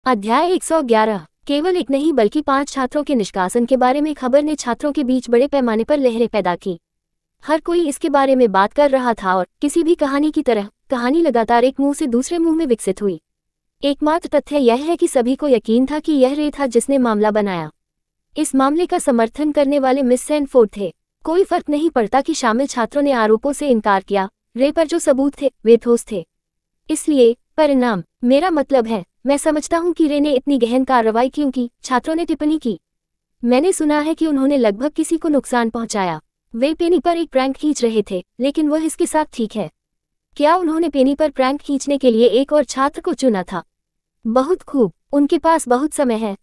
अध्याय 111। केवल एक नहीं बल्कि 5 छात्रों के निष्कासन के बारे में खबर ने छात्रों के बीच बड़े पैमाने पर लहरें पैदा की। हर कोई इसके बारे में बात कर रहा था और किसी भी कहानी की तरह कहानी लगातार एक मुंह से दूसरे मुंह में विकसित हुई। एकमात्र तथ्य यह है कि सभी को यकीन था कि यह रे था जिसने मामला बनाया। इस मामले का समर्थन करने वाले मिस सैनफोर्ड थे। कोई फर्क नहीं पड़ता कि शामिल छात्रों ने आरोपों से इनकार किया, रे पर जो सबूत थे वे ठोस थे। इसलिए परिणाम, मेरा मतलब है, मैं समझता हूं कि रे ने इतनी गहन कार्रवाई क्यों की, छात्रों ने टिप्पणी की। मैंने सुना है कि उन्होंने लगभग किसी को नुकसान पहुंचाया। वे पेनी पर एक प्रैंक खींच रहे थे, लेकिन वह इसके साथ ठीक है। क्या उन्होंने पेनी पर प्रैंक खींचने के लिए एक और छात्र को चुना था? बहुत खूब, उनके पास बहुत समय है।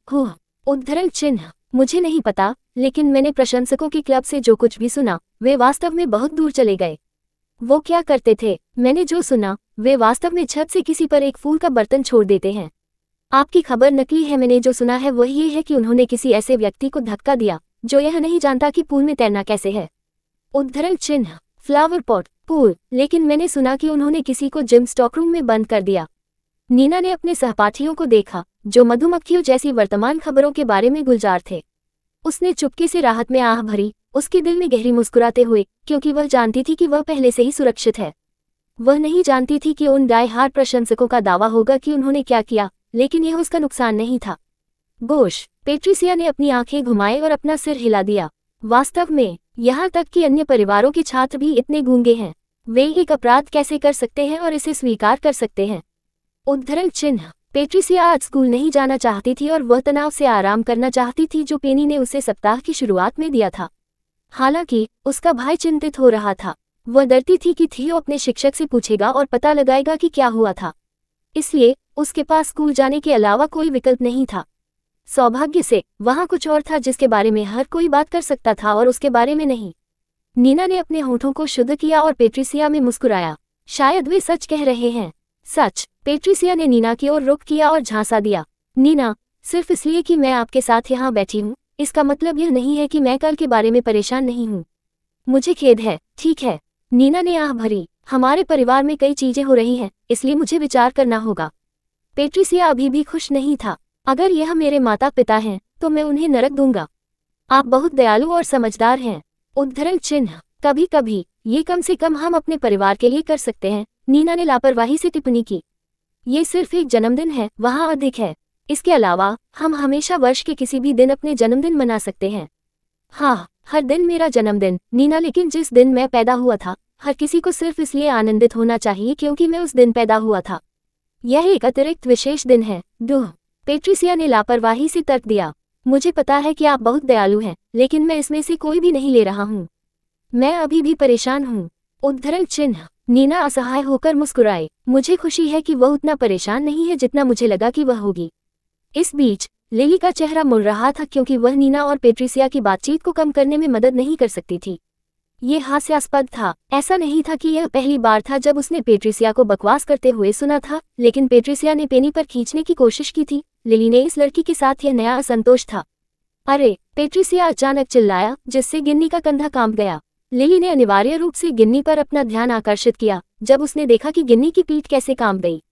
उद्धरण चिन्ह, मुझे नहीं पता, लेकिन मैंने प्रशंसकों के क्लब से जो कुछ भी सुना, वे वास्तव में बहुत दूर चले गए। वो क्या करते थे? मैंने जो सुना, वे वास्तव में छत से किसी पर एक फूल का बर्तन छोड़ देते हैं। आपकी खबर नकली है। मैंने जो सुना है वह ये है कि उन्होंने किसी ऐसे व्यक्ति को धक्का दिया जो यह नहीं जानता कि पूल में तैरना कैसे है। उद्धरण चिन्ह, फ्लावर पॉट, पूल, लेकिन मैंने सुना कि उन्होंने किसी को जिम स्टॉकरूम में बंद कर दिया। नीना ने अपने सहपाठियों को देखा जो मधुमक्खियों जैसी वर्तमान खबरों के बारे में गुलजार थे। उसने चुपके से राहत में आह भरी, उसके दिल में गहरी मुस्कुराते हुए, क्योंकि वह जानती थी कि वह पहले से ही सुरक्षित है। वह नहीं जानती थी कि उन डाई हार्ड प्रशंसकों का दावा होगा कि उन्होंने क्या किया, लेकिन यह उसका नुकसान नहीं था। गोश, पेट्रिसिया ने अपनी आंखें घुमाए और अपना सिर हिला दिया। वास्तव में, यहाँ तक कि अन्य परिवारों के छात्र भी इतने गूंगे हैं। वे एक अपराध कैसे कर सकते हैं और इसे स्वीकार कर सकते हैं? उद्धरण चिन्ह, पेट्रिसिया आज स्कूल नहीं जाना चाहती थी और वह तनाव से आराम करना चाहती थी जो पेनी ने उसे सप्ताह की शुरुआत में दिया था। हालांकि उसका भाई चिंतित हो रहा था। वह डरती थी कि थियो अपने शिक्षक से पूछेगा और पता लगाएगा कि क्या हुआ था। इसलिए उसके पास स्कूल जाने के अलावा कोई विकल्प नहीं था। सौभाग्य से वहां कुछ और था जिसके बारे में हर कोई बात कर सकता था और उसके बारे में नहीं। नीना ने अपने होठों को शुद्ध किया और पेट्रिसिया में मुस्कुराया। शायद वे सच कह रहे हैं। सच। पेट्रिसिया ने नीना की ओर रुख किया और झांसा दिया। नीना, सिर्फ इसलिए कि मैं आपके साथ यहाँ बैठी हूँ, इसका मतलब यह नहीं है कि मैं कल के बारे में परेशान नहीं हूँ। मुझे खेद है। ठीक है, नीना ने आह भरी। हमारे परिवार में कई चीजें हो रही हैं, इसलिए मुझे विचार करना होगा। पेट्रिसिया अभी भी खुश नहीं था। अगर यह मेरे माता पिता हैं, तो मैं उन्हें नरक दूंगा। आप बहुत दयालु और समझदार हैं। उद्धरण चिन्ह, कभी कभी ये कम से कम हम अपने परिवार के लिए कर सकते हैं, नीना ने लापरवाही से टिप्पणी की। ये सिर्फ एक जन्मदिन है, वहाँ अधिक है। इसके अलावा हम हमेशा वर्ष के किसी भी दिन अपने जन्मदिन मना सकते हैं। हाँ, हर दिन मेरा जन्मदिन, नीना, लेकिन जिस दिन मैं पैदा हुआ था, हर किसी को सिर्फ इसलिए आनंदित होना चाहिए क्योंकि मैं उस दिन पैदा हुआ था। यह एक अतिरिक्त विशेष दिन है। दुह, पेट्रिसिया ने लापरवाही से तर्क दिया। मुझे पता है कि आप बहुत दयालु हैं, लेकिन मैं इसमें से कोई भी नहीं ले रहा हूँ। मैं अभी भी परेशान हूँ। उद्धरण चिन्ह, नीना असहाय होकर मुस्कुराए। मुझे खुशी है कि वह उतना परेशान नहीं है जितना मुझे लगा कि वह होगी। इस बीच लिली का चेहरा मुड़ रहा था क्योंकि वह नीना और पेट्रिसिया की बातचीत को कम करने में मदद नहीं कर सकती थी। ये हास्यास्पद था। ऐसा नहीं था कि यह पहली बार था जब उसने पेट्रिसिया को बकवास करते हुए सुना था, लेकिन पेट्रिसिया ने पेनी पर खींचने की कोशिश की थी। लिली ने इस लड़की के साथ यह नया असंतोष था। अरे, पेट्रिसिया अचानक चिल्लाया, जिससे गिन्नी का कंधा कांप गया। लिली ने अनिवार्य रूप से गिन्नी पर अपना ध्यान आकर्षित किया जब उसने देखा कि गिन्नी की पीठ कैसे कांप गई।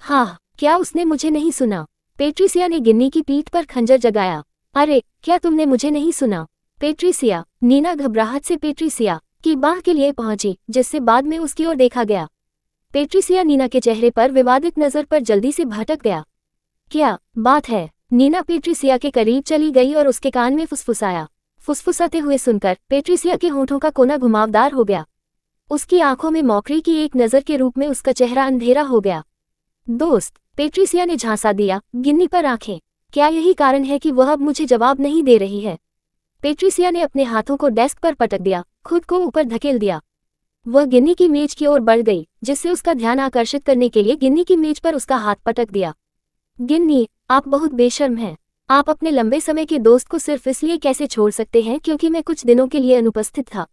हाँ, क्या उसने मुझे नहीं सुना? पेट्रिसिया ने गिन्नी की पीठ पर खंजर जगाया। अरे, क्या तुमने मुझे नहीं सुना? पेट्रिसिया, नीना घबराहट से पेट्रिसिया की बाह के लिए पहुंची, जिससे बाद में उसकी ओर देखा गया। पेट्रिसिया नीना के चेहरे पर विवादित नजर पर जल्दी से भटक गया। क्या बात है? नीना पेट्रिसिया के करीब चली गई और उसके कान में फुसफुसाया। फुसफुसाते हुए सुनकर पेट्रिसिया के होठों का कोना घुमावदार हो गया। उसकी आंखों में मौकरी की एक नजर के रूप में उसका चेहरा अंधेरा हो गया। दोस्त, पेट्रिसिया ने झांसा दिया, गिन्नी पर आंखें। क्या यही कारण है कि वह अब मुझे जवाब नहीं दे रही है? पेट्रिसिया ने अपने हाथों को डेस्क पर पटक दिया, खुद को ऊपर धकेल दिया। वह गिन्नी की मेज की ओर बढ़ गई, जिससे उसका ध्यान आकर्षित करने के लिए गिन्नी की मेज पर उसका हाथ पटक दिया। गिन्नी, आप बहुत बेशर्म हैं। आप अपने लंबे समय के दोस्त को सिर्फ इसलिए कैसे छोड़ सकते हैं क्योंकि मैं कुछ दिनों के लिए अनुपस्थित था?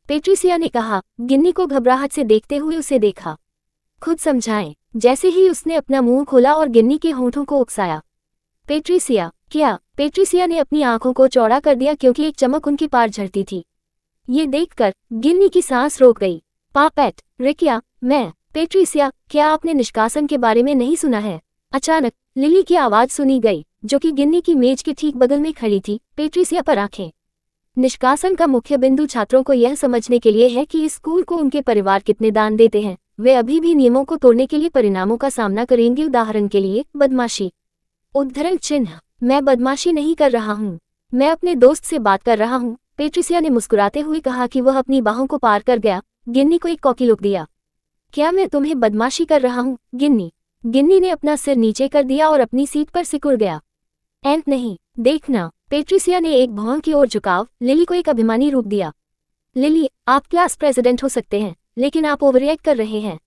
पेट्रिसिया ने कहा। गिन्नी को घबराहट से देखते हुए उसे देखा। खुद समझाएं। जैसे ही उसने अपना मुंह खोला और गिन्नी के होठों को उकसाया। पेट्रिसिया, क्या? पेट्रिसिया ने अपनी आंखों को चौड़ा कर दिया क्योंकि एक चमक उनकी पार झड़ती थी। ये देखकर गिन्नी की सांस रोक गई। पापेट, रिकिया, मैं। पेट्रिसिया, क्या आपने निष्कासन के बारे में नहीं सुना है? अचानक लिली की आवाज सुनी गई, जो कि गिन्नी की मेज के ठीक बगल में खड़ी थी, पेट्रिसिया पर आंखें। निष्कासन का मुख्य बिंदु छात्रों को यह समझने के लिए है कि इस स्कूल को उनके परिवार कितने दान देते हैं। वे अभी भी नियमों को तोड़ने के लिए परिणामों का सामना करेंगे। उदाहरण के लिए बदमाशी। उद्धरण चिन्ह। मैं बदमाशी नहीं कर रहा हूँ, मैं अपने दोस्त से बात कर रहा हूँ, पेट्रिसिया ने मुस्कुराते हुए कहा कि वह अपनी बाहों को पार कर गया। गिन्नी को एक कॉकी लुक दिया। क्या मैं तुम्हें बदमाशी कर रहा हूँ, गिन्नी? गिन्नी ने अपना सिर नीचे कर दिया और अपनी सीट पर सिकुड़ गया। एंट नहीं, देखना। पेट्रिसिया ने एक भौं की ओर झुकाव लिली को एक अभिमानी रूप दिया। लिली, आप क्लास प्रेसिडेंट हो सकते हैं, लेकिन आप ओवररिएक्ट कर रहे हैं।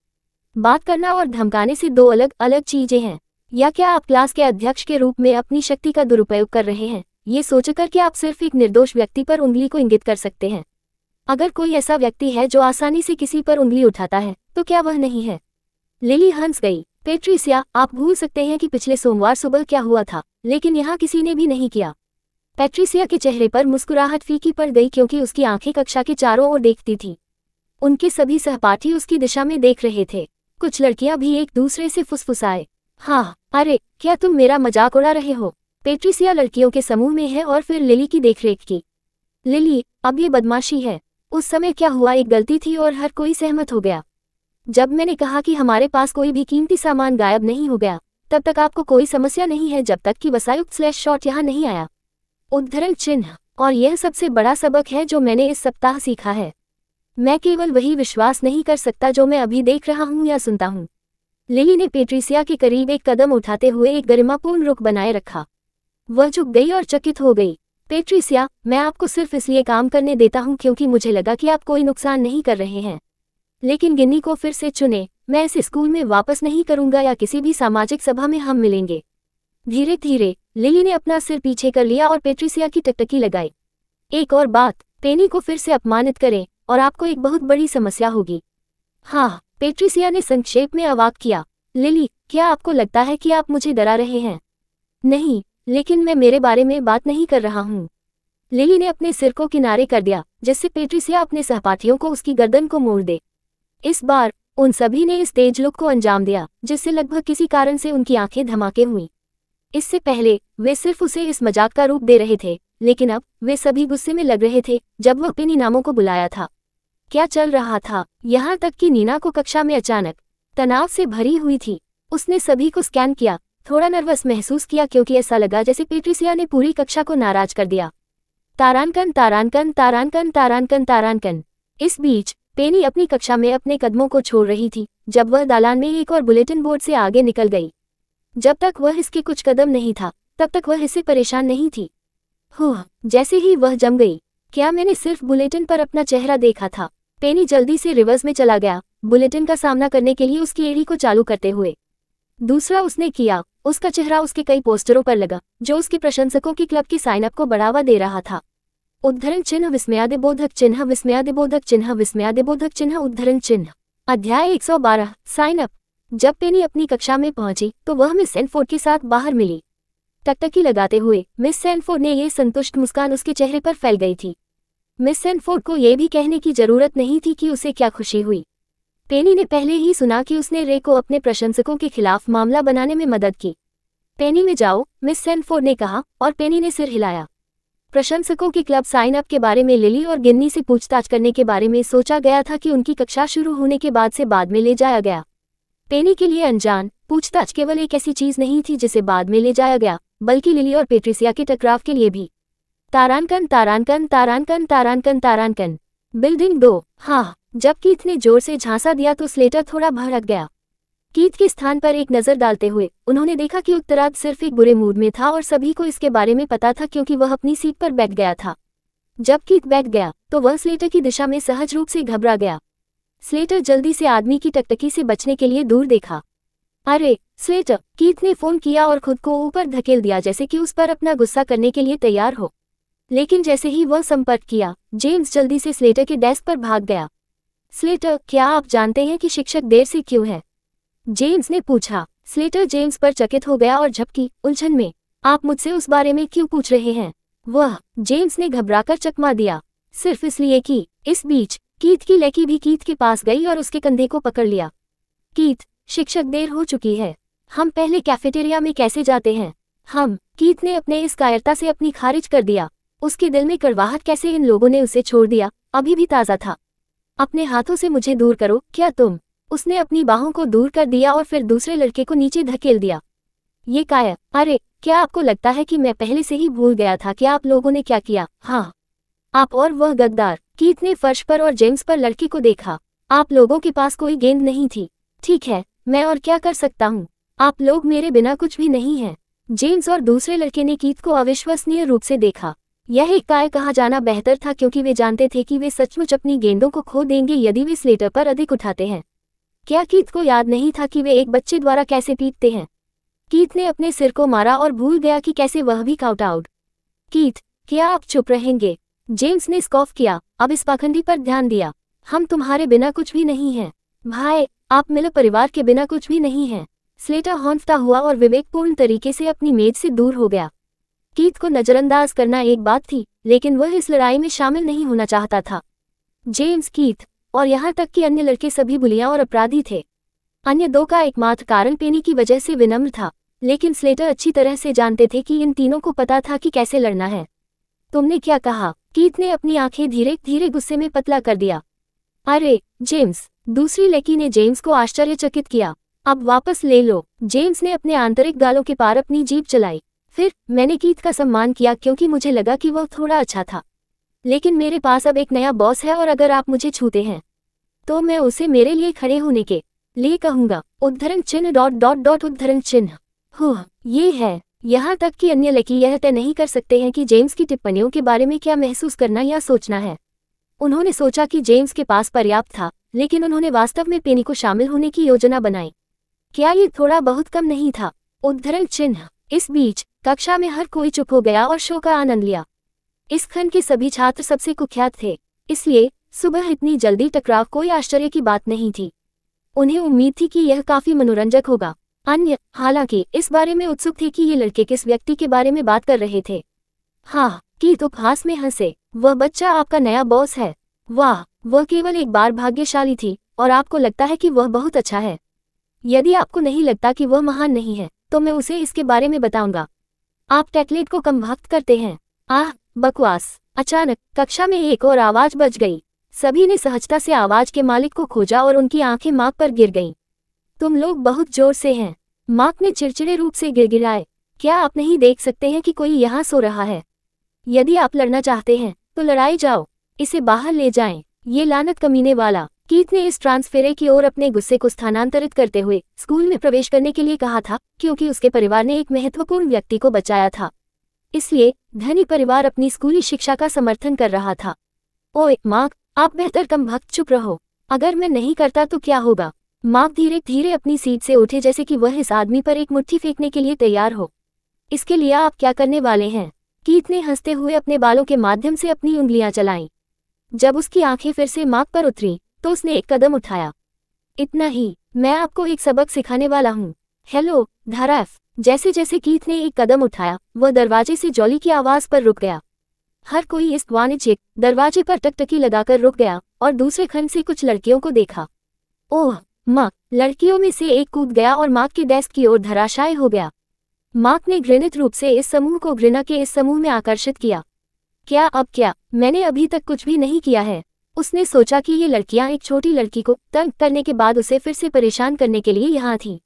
बात करना और धमकाने से दो अलग अलग चीजें हैं। या क्या आप क्लास के अध्यक्ष के रूप में अपनी शक्ति का दुरुपयोग कर रहे हैं, ये सोचकर कि आप सिर्फ एक निर्दोष व्यक्ति पर उंगली को इंगित कर सकते हैं? अगर कोई ऐसा व्यक्ति है जो आसानी से किसी पर उंगली उठाता है, तो क्या वह नहीं है? लिली हंस गई। पेट्रिसिया, आप भूल सकते हैं कि पिछले सोमवार सुबह क्या हुआ था, लेकिन यहाँ किसी ने भी नहीं किया। पेट्रिसिया के चेहरे पर मुस्कुराहट फीकी पड़ गई क्योंकि उसकी आंखें कक्षा के चारों ओर देखती थीं। उनके सभी सहपाठी उसकी दिशा में देख रहे थे। कुछ लड़कियां भी एक दूसरे से फुसफुसाए, हाँ, अरे, क्या तुम मेरा मजाक उड़ा रहे हो? पेट्रिसिया लड़कियों के समूह में है और फिर लिली की देखरेख की। लिली, अब ये बदमाशी है। उस समय क्या हुआ एक गलती थी और हर कोई सहमत हो गया। जब मैंने कहा कि हमारे पास कोई भी कीमती सामान गायब नहीं हो गया, तब तक आपको कोई समस्या नहीं है जब तक कि वसायुक्त/शॉट यहाँ नहीं आया। उद्धरण चिन्ह। और यह सबसे बड़ा सबक है जो मैंने इस सप्ताह सीखा है। मैं केवल वही विश्वास नहीं कर सकता जो मैं अभी देख रहा हूँ या सुनता हूँ। लिली ने पेट्रिसिया के करीब एक कदम उठाते हुए एक गरिमापूर्ण रुख बनाए रखा। वह झुक गई और चकित हो गई। पेट्रिसिया, मैं आपको सिर्फ इसलिए काम करने देता हूँ क्योंकि मुझे लगा कि आप कोई नुकसान नहीं कर रहे हैं। लेकिन गिन्नी को फिर से चुने, मैं इस स्कूल में वापस नहीं करूंगा या किसी भी सामाजिक सभा में हम मिलेंगे। धीरे धीरे लिली ने अपना सिर पीछे कर लिया और पेट्रिसिया की टकटकी लगाई। एक और बात, पेनी को फिर से अपमानित करें और आपको एक बहुत बड़ी समस्या होगी। हाँ, पेट्रिसिया ने संक्षेप में अवाक किया। लिली, क्या आपको लगता है कि आप मुझे डरा रहे हैं? नहीं, लेकिन मैं मेरे बारे में बात नहीं कर रहा हूँ। लिली ने अपने सिर को किनारे कर दिया, जिससे पेट्रिसिया अपने सहपाठियों को उसकी गर्दन को मोड़ दे। इस बार उन सभी ने इस तेज लुक को अंजाम दिया, जिससे लगभग किसी कारण से उनकी आंखें धमाके हुईं। इससे पहले वे सिर्फ उसे इस मजाक का रूप दे रहे थे, लेकिन अब वे सभी गुस्से में लग रहे थे जब वह पेनी नामों को बुलाया था। क्या चल रहा था? यहाँ तक कि नीना को कक्षा में अचानक तनाव से भरी हुई थी। उसने सभी को स्कैन किया, थोड़ा नर्वस महसूस किया क्योंकि ऐसा लगा जैसे पेट्रिसिया ने पूरी कक्षा को नाराज कर दिया। तारांकन तारांकन तारांकन तारांकन तारांकन। इस बीच पेनी अपनी कक्षा में अपने कदमों को छोड़ रही थी जब वह दालान में एक और बुलेटिन बोर्ड से आगे निकल गई। जब तक वह इसके कुछ कदम नहीं था, तब तक वह इससे परेशान नहीं थी। जैसे ही वह जम गई, क्या मैंने सिर्फ बुलेटिन पर अपना चेहरा देखा था? पेनी जल्दी से रिवर्स में चला गया, बुलेटिन का सामना करने के लिए उसकी एड़ी को चालू करते हुए। दूसरा उसने किया, उसका चेहरा उसके कई पोस्टरों पर लगा जो उसके प्रशंसकों की क्लब की साइनअप को बढ़ावा दे रहा था। उद्धरण चिन्ह विस्मयादिबोधक चिन्ह विस्मयादिबोधक चिन्ह विस्मयादिबोधक चिन्ह उद्धरण चिन्ह। अध्याय 112 साइनअप। जब पेनी अपनी कक्षा में पहुंची तो वह मिस सैनफोर्ड के साथ बाहर मिली। टकटकी लगाते हुए मिस सैनफोर्ड ने ये संतुष्ट मुस्कान उसके चेहरे पर फैल गई थी। मिस सैनफोर्ड को यह भी कहने की जरूरत नहीं थी कि उसे क्या खुशी हुई। पेनी ने पहले ही सुना कि उसने रे को अपने प्रशंसकों के खिलाफ मामला बनाने में मदद की। पेनी में जाओ, मिस सैनफोर्ड ने कहा और पेनी ने सिर हिलाया। प्रशंसकों के क्लब साइन अप के बारे में लिली और गिन्नी से पूछताछ करने के बारे में सोचा गया था कि उनकी कक्षा शुरू होने के बाद से बाद में ले जाया गया। पेनी के लिए अनजान पूछताछ केवल एक ऐसी चीज नहीं थी जिसे बाद में ले जाया गया, बल्कि लिली और पेट्रिसिया के टकराव के लिए भी। तारांकन तारांकन तारांकन तारांकन तारांकन। बिल्डिंग 2। हाँ, जब कीथ ने जोर से झांसा दिया तो स्लेटर थोड़ा भड़क गया। कीथ के स्थान पर एक नजर डालते हुए उन्होंने देखा कि उत्तरार्ध सिर्फ एक बुरे मूड में था और सभी को इसके बारे में पता था क्योंकि वह अपनी सीट पर बैठ गया था। जब कीथ बैठ गया तो वह स्लेटर की दिशा में सहज रूप से घबरा गया। स्लेटर जल्दी से आदमी की टकटकी से बचने के लिए दूर देखा। अरे स्लेटर, कीथ ने फोन किया और खुद को ऊपर धकेल दिया जैसे कि उस पर अपना गुस्सा करने के लिए तैयार हो। लेकिन जैसे ही वह संपर्क किया, जेम्स जल्दी से स्लेटर के डेस्क पर भाग गया। स्लेटर, क्या आप जानते हैं कि शिक्षक देर से क्यों है? जेम्स ने पूछा। स्लेटर जेम्स पर चकित हो गया और झपकी उलझन में, आप मुझसे उस बारे में क्यों पूछ रहे हैं? वह जेम्स ने घबराकर चकमा दिया। सिर्फ इसलिए कि इस बीच कीथ की लड़की भी कीथ के पास गई और उसके कंधे को पकड़ लिया। कीथ, शिक्षक देर हो चुकी है। हम पहले कैफेटेरिया में कैसे जाते हैं? कीथ ने अपने इस कायरता से अपनी खारिज कर दिया। उसके दिल में कड़वाहट कैसे इन लोगों ने उसे छोड़ दिया, अभी भी ताज़ा था। अपने हाथों से मुझे दूर करो, क्या तुम? उसने अपनी बाहों को दूर कर दिया और फिर दूसरे लड़के को नीचे धकेल दिया। ये काया, अरे क्या आपको लगता है कि मैं पहले से ही भूल गया था कि आप लोगों ने क्या किया? हाँ, आप और वह गद्दार। कीथ ने फर्श पर और जेम्स पर लड़के को देखा। आप लोगों के पास कोई गेंद नहीं थी। ठीक है, मैं और क्या कर सकता हूँ? आप लोग मेरे बिना कुछ भी नहीं हैं। जेम्स और दूसरे लड़के ने कीथ को अविश्वसनीय रूप से देखा। यह एक काय कहा जाना बेहतर था क्योंकि वे जानते थे कि वे सचमुच अपनी गेंदों को खो देंगे यदि वे स्लेटर पर अधिक उठाते हैं। क्या कीथ को याद नहीं था कि वे एक बच्चे द्वारा कैसे पीटते हैं? कीथ ने अपने सिर को मारा और भूल गया कि कैसे वह भी काउट आउट। कीथ, क्या आप चुप रहेंगे? जेम्स ने स्कॉफ किया, अब इस पाखंडी पर ध्यान दिया। हम तुम्हारे बिना कुछ भी नहीं हैं। भाई, आप मिलर परिवार के बिना कुछ भी नहीं हैं। स्लेटर हौंफता हुआ और विवेकपूर्ण तरीके से अपनी मेज से दूर हो गया। कीथ को नजरअंदाज करना एक बात थी, लेकिन वह इस लड़ाई में शामिल नहीं होना चाहता था। जेम्स, कीथ और यहाँ तक कि अन्य लड़के सभी बुलियां और अपराधी थे। अन्य दो का एकमात्र कारण पेनी की वजह से विनम्र था, लेकिन स्लेटर अच्छी तरह से जानते थे कि इन तीनों को पता था कि कैसे लड़ना है। तुमने क्या कहा? कीथ ने अपनी आंखें धीरे धीरे गुस्से में पतला कर दिया। अरे जेम्स, दूसरी लड़की ने जेम्स को आश्चर्यचकित किया। अब वापस ले लो। जेम्स ने अपने आंतरिक गालों के पार अपनी जीभ चलाई। फिर मैंने कीथ का सम्मान किया क्योंकि मुझे लगा कि वह थोड़ा अच्छा था। लेकिन मेरे पास अब एक नया बॉस है और अगर आप मुझे छूते हैं तो मैं उसे मेरे लिए खड़े होने के लिए कहूंगा। उद्धरण चिन्ह डॉट डॉट डॉट उद्धरण चिन्ह। ये है। यहाँ तक कि अन्य लड़की यह तय नहीं कर सकते हैं कि जेम्स की टिप्पणियों के बारे में क्या महसूस करना या सोचना है। उन्होंने सोचा कि जेम्स के पास पर्याप्त था, लेकिन उन्होंने वास्तव में पेनी को शामिल होने की योजना बनाई। क्या ये थोड़ा बहुत कम नहीं था? उद्धरण चिन्ह। इस बीच कक्षा में हर कोई चुप हो गया और शो का आनंद लिया। इस खंड के सभी छात्र सबसे कुख्यात थे, इसलिए सुबह इतनी जल्दी टकराव कोई आश्चर्य की बात नहीं थी। उन्हें उम्मीद थी कि यह काफी मनोरंजक होगा। अन्य, हालांकि, इस बारे में उत्सुक थे कि ये लड़के किस व्यक्ति के बारे में बात कर रहे थे। हाँ, कीथ उपहास में हंसे। वह बच्चा आपका नया बॉस है। वाह, वह केवल एक बार भाग्यशाली थी और आपको लगता है कि वह बहुत अच्छा है। यदि आपको नहीं लगता कि वह महान नहीं है, तो मैं उसे इसके बारे में बताऊंगा। आप टैटलेट को कम वक्त करते हैं। आह, बकवास। अचानक कक्षा में एक और आवाज बज गई। सभी ने सहजता से आवाज के मालिक को खोजा और उनकी आंखें मार्क पर गिर गईं। तुम लोग बहुत जोर से हैं। मार्क ने चिड़चिड़े रूप से गिड़गिड़ाए। क्या आप नहीं देख सकते हैं कि कोई यहाँ सो रहा है? यदि आप लड़ना चाहते हैं तो लड़ाई जाओ। इसे बाहर ले जाएं। ये लानत कमीने वाला। कीथ ने इस ट्रांसफेरे की ओर अपने गुस्से को स्थानांतरित करते हुए स्कूल में प्रवेश करने के लिए कहा था क्योंकि उसके परिवार ने एक महत्वपूर्ण व्यक्ति को बचाया था। इसलिए धनी परिवार अपनी स्कूली शिक्षा का समर्थन कर रहा था। ओए मार्क, आप बेहतर कम वक्त चुप रहो। अगर मैं नहीं करता तो क्या होगा? मार्क धीरे धीरे अपनी सीट से उठे जैसे कि वह इस आदमी पर एक मुट्ठी फेंकने के लिए तैयार हो। इसके लिए आप क्या करने वाले हैं? कीथ ने हंसते हुए अपने बालों के माध्यम से अपनी उंगलियां चलाईं। जब उसकी आंखें फिर से मार्क पर उतरी तो उसने एक कदम उठाया। इतना ही, मैं आपको एक सबक सिखाने वाला हूँ। हेलो धाराफ। जैसे जैसे कीथ ने एक कदम उठाया, वह दरवाजे से जॉली की आवाज पर रुक गया। हर कोई इस वाणिज्यिक दरवाजे पर टकटकी लगाकर रुक गया और दूसरे खंड से कुछ लड़कियों को देखा। ओह माँ! लड़कियों में से एक कूद गया और मार्क के डेस्क की ओर धराशायी हो गया। मार्क ने घृणित रूप से इस समूह को घृणा के इस समूह में आकर्षित किया। क्या अब क्या? मैंने अभी तक कुछ भी नहीं किया है। उसने सोचा कि ये लड़कियां एक छोटी लड़की को तंग करने के बाद उसे फिर से परेशान करने के लिए यहाँ थीं।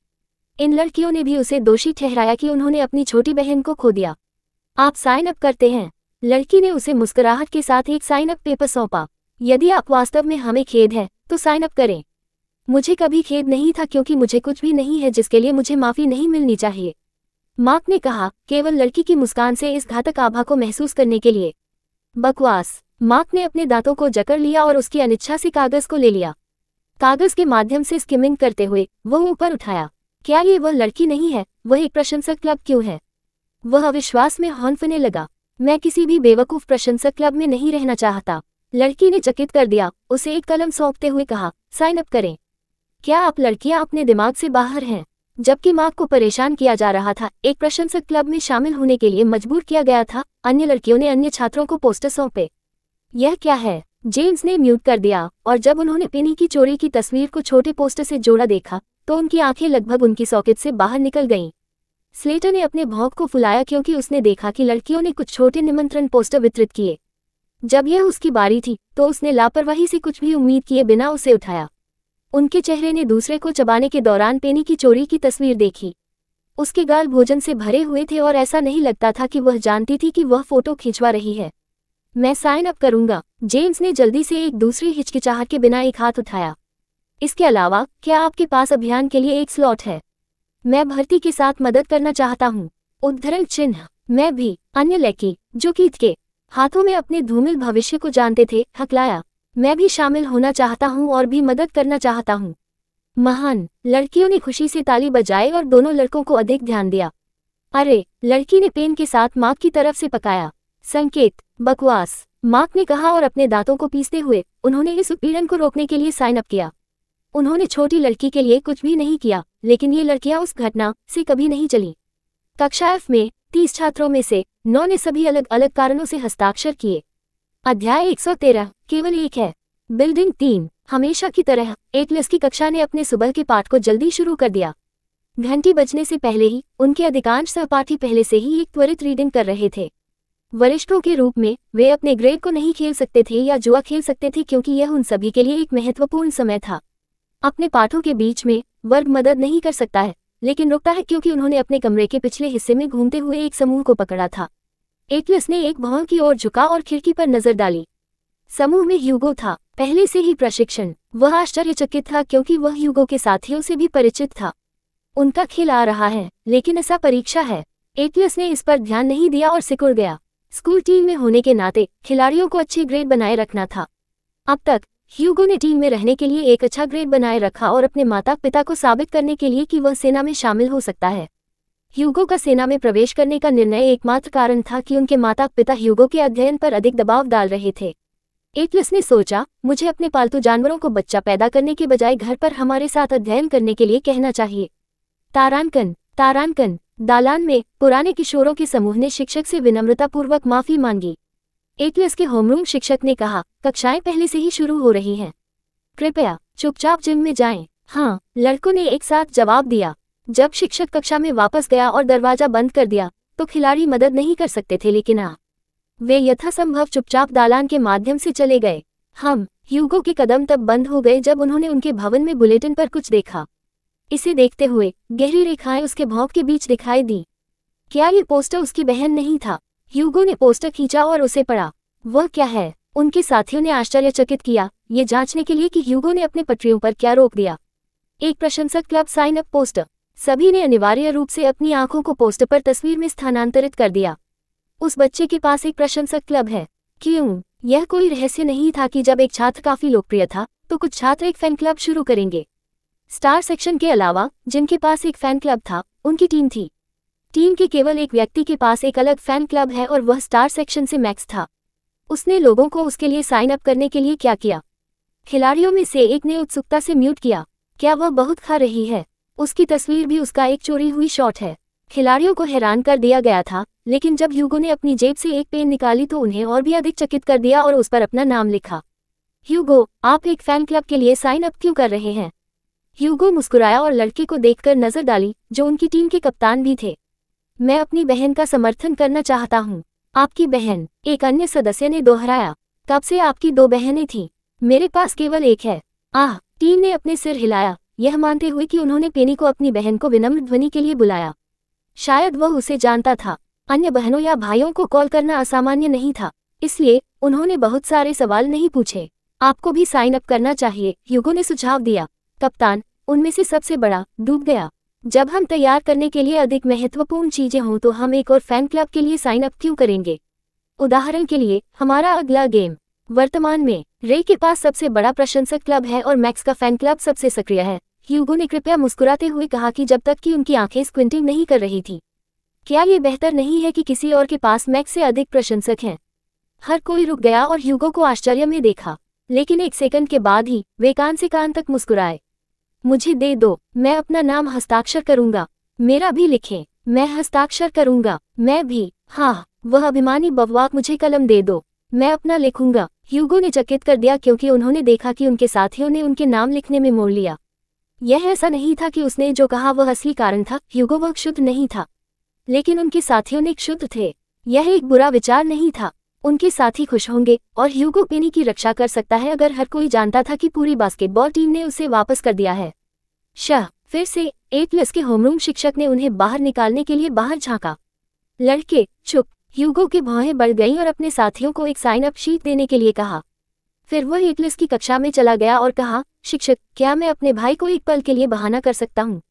इन लड़कियों ने भी उसे दोषी ठहराया कि उन्होंने अपनी छोटी बहन को खो दिया। आप साइन अप करते हैं? लड़की ने उसे मुस्कुराहट के साथ एक साइन अप पेपर सौंपा। यदि आप वास्तव में हमें खेद है तो साइन अप करें। मुझे कभी खेद नहीं था क्योंकि मुझे कुछ भी नहीं है जिसके लिए मुझे माफी नहीं मिलनी चाहिए, मार्क ने कहा, केवल लड़की की मुस्कान से इस घातक आभा को महसूस करने के लिए। बकवास। मार्क ने अपने दांतों को जकड़ लिया और उसकी अनिच्छा से कागज को ले लिया। कागज के माध्यम से स्किमिंग करते हुए वह ऊपर उठाया। क्या ये वह लड़की नहीं है? वह एक प्रशंसक क्लब क्यों है? वह अविश्वास में हौंफने लगा। मैं किसी भी बेवकूफ प्रशंसक क्लब में नहीं रहना चाहता। लड़की ने चकित कर दिया। उसे एक कलम सौंपते हुए कहा, साइन अप करें। क्या आप लड़कियां अपने दिमाग से बाहर हैं? जबकि मार्क को परेशान किया जा रहा था, एक प्रशंसक क्लब में शामिल होने के लिए मजबूर किया गया था, अन्य लड़कियों ने अन्य छात्रों को पोस्टर सौंपे। यह क्या है? जेम्स ने म्यूट कर दिया और जब उन्होंने पेनी की चोरी की तस्वीर को छोटे पोस्टर से जोड़ा देखा तो उनकी आंखें लगभग उनकी सॉकेट से बाहर निकल गईं। स्लेटर ने अपने भौंक को फुलाया क्योंकि उसने देखा कि लड़कियों ने कुछ छोटे निमंत्रण पोस्टर वितरित किए। जब यह उसकी बारी थी तो उसने लापरवाही से कुछ भी उम्मीद किए बिना उसे उठाया। उनके चेहरे ने दूसरे को चबाने के दौरान पेनी की चोरी की तस्वीर देखी। उसके गाल भोजन से भरे हुए थे और ऐसा नहीं लगता था कि वह जानती थी कि वह फोटो खिंचवा रही है। मैं साइन अप करूंगा। जेम्स ने जल्दी से एक दूसरी हिचकिचाहट के बिना एक हाथ उठाया। इसके अलावा क्या आपके पास अभियान के लिए एक स्लॉट है? मैं भर्ती के साथ मदद करना चाहता हूँ। उद्धरण चिन्ह। मैं भी। अन्य लड़की जो कीथ के हाथों में अपने धूमिल भविष्य को जानते थे हकलाया। मैं भी शामिल होना चाहता हूँ और भी मदद करना चाहता हूँ। महान। लड़कियों ने खुशी से ताली बजाई और दोनों लड़कों को अधिक ध्यान दिया। अरे, लड़की ने पेन के साथ मार्क की तरफ से पकाया। संकेत। बकवास, मार्क ने कहा और अपने दांतों को पीसते हुए उन्होंने इस उत्पीड़न को रोकने के लिए साइन अप किया। उन्होंने छोटी लड़की के लिए कुछ भी नहीं किया, लेकिन ये लड़कियां उस घटना से कभी नहीं चली। कक्षा F में 30 छात्रों में से 9 ने सभी अलग अलग कारणों से हस्ताक्षर किए। अध्याय 113 केवल एक है। बिल्डिंग 3। हमेशा की तरह एटलस की कक्षा ने अपने सुबह के पाठ को जल्दी शुरू कर दिया। घंटी बजने से पहले ही उनके अधिकांश सहपाठी पहले से ही एक त्वरित रीडिंग कर रहे थे। वरिष्ठों के रूप में वे अपने ग्रेड को नहीं खेल सकते थे या जुआ खेल सकते थे क्योंकि यह उन सभी के लिए एक महत्वपूर्ण समय था। अपने पाठों के बीच में वर्ग मदद नहीं कर सकता है, लेकिन रुकता है क्योंकि उन्होंने अपने कमरे के पिछले हिस्से में घूमते हुए एक समूह को पकड़ा था। एटलस ने एक भौं की ओर झुका और खिड़की पर नजर डाली। समूह में ह्यूगो था। पहले से ही प्रशिक्षण। वह आश्चर्यचकित था क्योंकि वह ह्यूगो के साथियों से भी परिचित था। उनका खेल आ रहा है, लेकिन ऐसा परीक्षा है। एटलस ने इस पर ध्यान नहीं दिया और सिकुड़ गया। स्कूल टीम में होने के नाते खिलाड़ियों को अच्छे ग्रेड बनाए रखना था। अब तक ह्यूगो ने टीम में रहने के लिए एक अच्छा ग्रेड बनाए रखा और अपने माता पिता को साबित करने के लिए कि वह सेना में शामिल हो सकता है। ह्यूगो का सेना में प्रवेश करने का निर्णय एकमात्र कारण था कि उनके माता पिता ह्यूगो के अध्ययन पर अधिक दबाव डाल रहे थे। एटलस ने सोचा, मुझे अपने पालतू जानवरों को बच्चा पैदा करने के बजाय घर पर हमारे साथ अध्ययन करने के लिए कहना चाहिए। तारांकन। दालान में पुराने किशोरों के समूह ने शिक्षक से विनम्रतापूर्वक माफी मांगी। एटलस के होमरूम शिक्षक ने कहा, कक्षाएं पहले से ही शुरू हो रही हैं। कृपया चुपचाप जिम में जाएं। हाँ, लड़कों ने एक साथ जवाब दिया। जब शिक्षक कक्षा में वापस गया और दरवाजा बंद कर दिया तो खिलाड़ी मदद नहीं कर सकते थे, लेकिन वे यथासंभव चुपचाप दालान के माध्यम से चले गए। ह्यूगो के कदम तब बंद हो गए जब उन्होंने उनके भवन में बुलेटिन पर कुछ देखा। इसे देखते हुए गहरी रेखाएं उसके भौंक के बीच दिखाई दी। क्या ये पोस्टर उसकी बहन नहीं था? ह्यूगो ने पोस्टर खींचा और उसे पढ़ा। वह क्या है? उनके साथियों ने आश्चर्यचकित किया, ये जांचने के लिए कि ह्यूगो ने अपने पटरियों पर क्या रोक दिया। एक प्रशंसक क्लब साइन अप पोस्टर। सभी ने अनिवार्य रूप से अपनी आंखों को पोस्टर पर तस्वीर में स्थानांतरित कर दिया। उस बच्चे के पास एक प्रशंसक क्लब है। क्यों? यह कोई रहस्य नहीं था कि जब एक छात्र काफी लोकप्रिय था तो कुछ छात्र एक फैन क्लब शुरू करेंगे। स्टार सेक्शन के अलावा जिनके पास एक फैन क्लब था, उनकी टीम थी। टीम के केवल एक व्यक्ति के पास एक अलग फैन क्लब है और वह स्टार सेक्शन से मैक्स था। उसने लोगों को उसके लिए साइन अप करने के लिए क्या किया? खिलाड़ियों में से एक ने उत्सुकता से म्यूट किया। क्या वह बहुत खा रही है? उसकी तस्वीर भी उसका एक चोरी हुई शॉट है। खिलाड़ियों को हैरान कर दिया गया था, लेकिन जब ह्यूगो ने अपनी जेब से एक पेन निकाली तो उन्हें और भी अधिक चकित कर दिया और उस पर अपना नाम लिखा। ह्यूगो, आप एक फैन क्लब के लिए साइन अप क्यों कर रहे हैं? ह्यूगो मुस्कुराया और लड़के को देखकर नजर डाली जो उनकी टीम के कप्तान भी थे। मैं अपनी बहन का समर्थन करना चाहता हूँ। आपकी बहन? एक अन्य सदस्य ने दोहराया। कब से आपकी 2 बहनें थीं? मेरे पास केवल एक है। टीम ने अपने सिर हिलाया, यह मानते हुए कि उन्होंने पेनी को अपनी बहन को विनम्र ध्वनि के लिए बुलाया। शायद वह उसे जानता था। अन्य बहनों या भाइयों को कॉल करना असामान्य नहीं था, इसलिए उन्होंने बहुत सारे सवाल नहीं पूछे। आपको भी साइन अप करना चाहिए, ह्यूगो ने सुझाव दिया। कप्तान, उनमें से सबसे बड़ा डूब गया। जब हम तैयार करने के लिए अधिक महत्वपूर्ण चीजें हों तो हम एक और फैन क्लब के लिए साइन अप क्यों करेंगे? उदाहरण के लिए, हमारा अगला गेम। वर्तमान में रे के पास सबसे बड़ा प्रशंसक क्लब है और मैक्स का फैन क्लब सबसे सक्रिय है। ह्यूगो ने कृपया मुस्कुराते हुए कहा कि जब तक कि उनकी आंखें स्क्विंटिंग नहीं कर रही थी। क्या ये बेहतर नहीं है कि किसी और के पास मैक्स से अधिक प्रशंसक हैं? हर कोई रुक गया और ह्यूगो को आश्चर्य में देखा, लेकिन एक सेकंड के बाद ही वे कान से कान तक मुस्कुराए। मुझे दे दो, मैं अपना नाम हस्ताक्षर करूंगा। मेरा भी लिखें। मैं हस्ताक्षर करूंगा। मैं भी। हाँ, वह अभिमानी बकवास, मुझे कलम दे दो, मैं अपना लिखूंगा। ह्यूगो ने चकित कर दिया क्योंकि उन्होंने देखा कि उनके साथियों ने उनके नाम लिखने में मोड़ लिया। यह ऐसा नहीं था कि उसने जो कहा वह असली कारण था, ह्यूगो वह शुद्ध नहीं था, लेकिन उनके साथियों ने शुद्ध थे। यह एक बुरा विचार नहीं था। उनके साथी खुश होंगे और ह्यूगो पेनी की रक्षा कर सकता है अगर हर कोई जानता था कि पूरी बास्केटबॉल टीम ने उसे वापस कर दिया है। फिर से एटलस के होमरूम शिक्षक ने उन्हें बाहर निकालने के लिए बाहर झांका। लड़के चुप। ह्यूगो की भौहें बढ़ गईं और अपने साथियों को एक साइन अप शीट देने के लिए कहा। फिर वह एटलस की कक्षा में चला गया और कहा, शिक्षक, क्या मैं अपने भाई को एक पल के लिए बहाना कर सकता हूँ?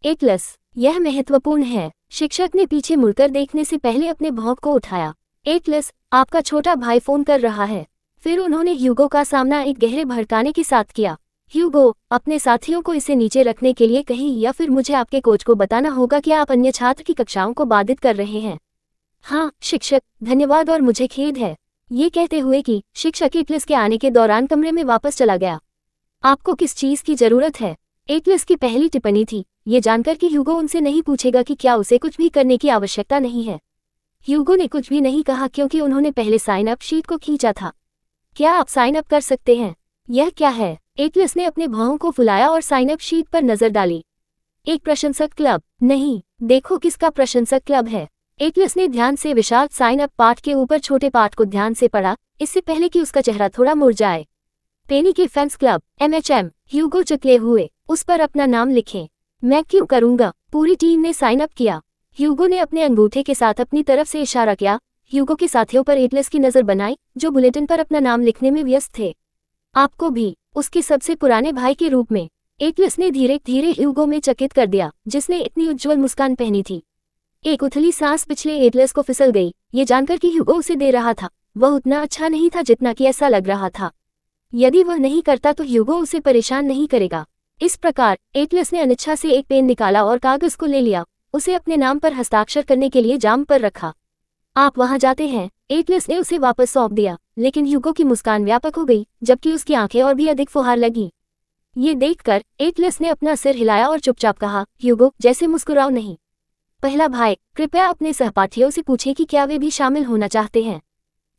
एटलस, यह महत्वपूर्ण है। शिक्षक ने पीछे मुड़कर देखने से पहले अपने भौं को उठाया। एटलस, आपका छोटा भाई फोन कर रहा है। फिर उन्होंने ह्यूगो का सामना एक गहरे भड़काने के साथ किया। ह्यूगो, अपने साथियों को इसे नीचे रखने के लिए कहीं या फिर मुझे आपके कोच को बताना होगा कि आप अन्य छात्र की कक्षाओं को बाधित कर रहे हैं। हाँ शिक्षक, धन्यवाद और मुझे खेद है। ये कहते हुए कि शिक्षक एटलस के आने के दौरान कमरे में वापस चला गया। आपको किस चीज की जरूरत है? एटलस की पहली टिप्पणी थी, ये जानकर कि ह्यूगो उनसे नहीं पूछेगा कि क्या उसे कुछ भी करने की आवश्यकता नहीं है। ह्यूगो ने कुछ भी नहीं कहा क्योंकि उन्होंने पहले साइन अप शीट को खींचा था। क्या आप साइन अप कर सकते हैं? यह क्या है? एटलस ने अपने भौहों को फुलाया और साइन अप शीट पर नजर डाली। एक प्रशंसक क्लब? नहीं, देखो किसका प्रशंसक क्लब है। एटलस ने ध्यान से विशाल साइन अप पाठ के ऊपर छोटे पाठ को ध्यान से पढ़ा, इससे पहले कि उसका चेहरा थोड़ा मुरझाए। पेनी के फैंस क्लब, MHM। ह्यूगो चकले हुए, उस पर अपना नाम लिखें। मैं क्यों करूंगा? पूरी टीम ने साइन अप किया। ह्यूगो ने अपने अंगूठे के साथ अपनी तरफ से इशारा किया। ह्यूगो के साथियों पर एटलस की नजर बनाई, जो बुलेटिन पर अपना नाम लिखने में व्यस्त थे। आपको भी, उसके सबसे पुराने भाई के रूप में। एटलस ने धीरे धीरे ह्यूगो में चकित कर दिया, जिसने इतनी उज्ज्वल मुस्कान पहनी थी। एक उथली सांस पिछले एटलस को फिसल गई, ये जानकर कि ह्यूगो उसे दे रहा था। वह उतना अच्छा नहीं था जितना कि ऐसा लग रहा था। यदि वह नहीं करता तो ह्यूगो उसे परेशान नहीं करेगा। इस प्रकार एटलस ने अनिच्छा से एक पेन निकाला और कागज को ले लिया, उसे अपने नाम पर हस्ताक्षर करने के लिए जाम पर रखा। आप वहां जाते हैं? एटलस ने उसे वापस सौंप दिया, लेकिन ह्यूगो की मुस्कान व्यापक हो गई, जबकि उसकी आंखें और भी अधिक फुहार लगी। ये देखकर एटलस ने अपना सिर हिलाया और चुपचाप कहा, ह्यूगो, जैसे मुस्कुराओ नहीं। पहला भाई, कृपया अपने सहपाठियों से पूछें कि क्या वे भी शामिल होना चाहते हैं।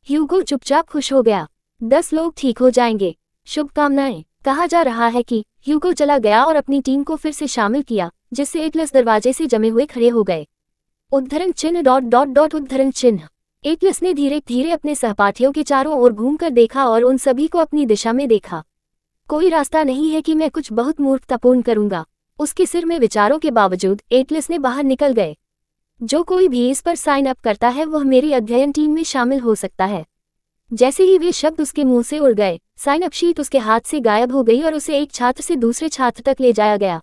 ह्यूगो चुपचाप खुश हो गया। 10 लोग ठीक हो जाएंगे। शुभकामनाएं। कहा जा रहा है कि ह्यूगो चला गया और अपनी टीम को फिर से शामिल किया, जिससे एटलस दरवाजे से जमे हुए खड़े हो गए। उद्धरण चिन्ह ... उद्धरण चिन्ह। एटलस ने धीरे धीरे अपने सहपाठियों के चारों ओर घूमकर देखा और उन सभी को अपनी दिशा में देखा। कोई रास्ता नहीं है कि मैं कुछ बहुत मूर्खतापूर्ण करूंगा। उसके सिर में विचारों के बावजूद एटलस ने बाहर निकल गए। जो कोई भी इस पर साइन अप करता है वह मेरी अध्ययन टीम में शामिल हो सकता है। जैसे ही वे शब्द उसके मुंह से उड़ गए, साइन अप शीट उसके हाथ से गायब हो गई और उसे एक छात्र से दूसरे छात्र तक ले जाया गया।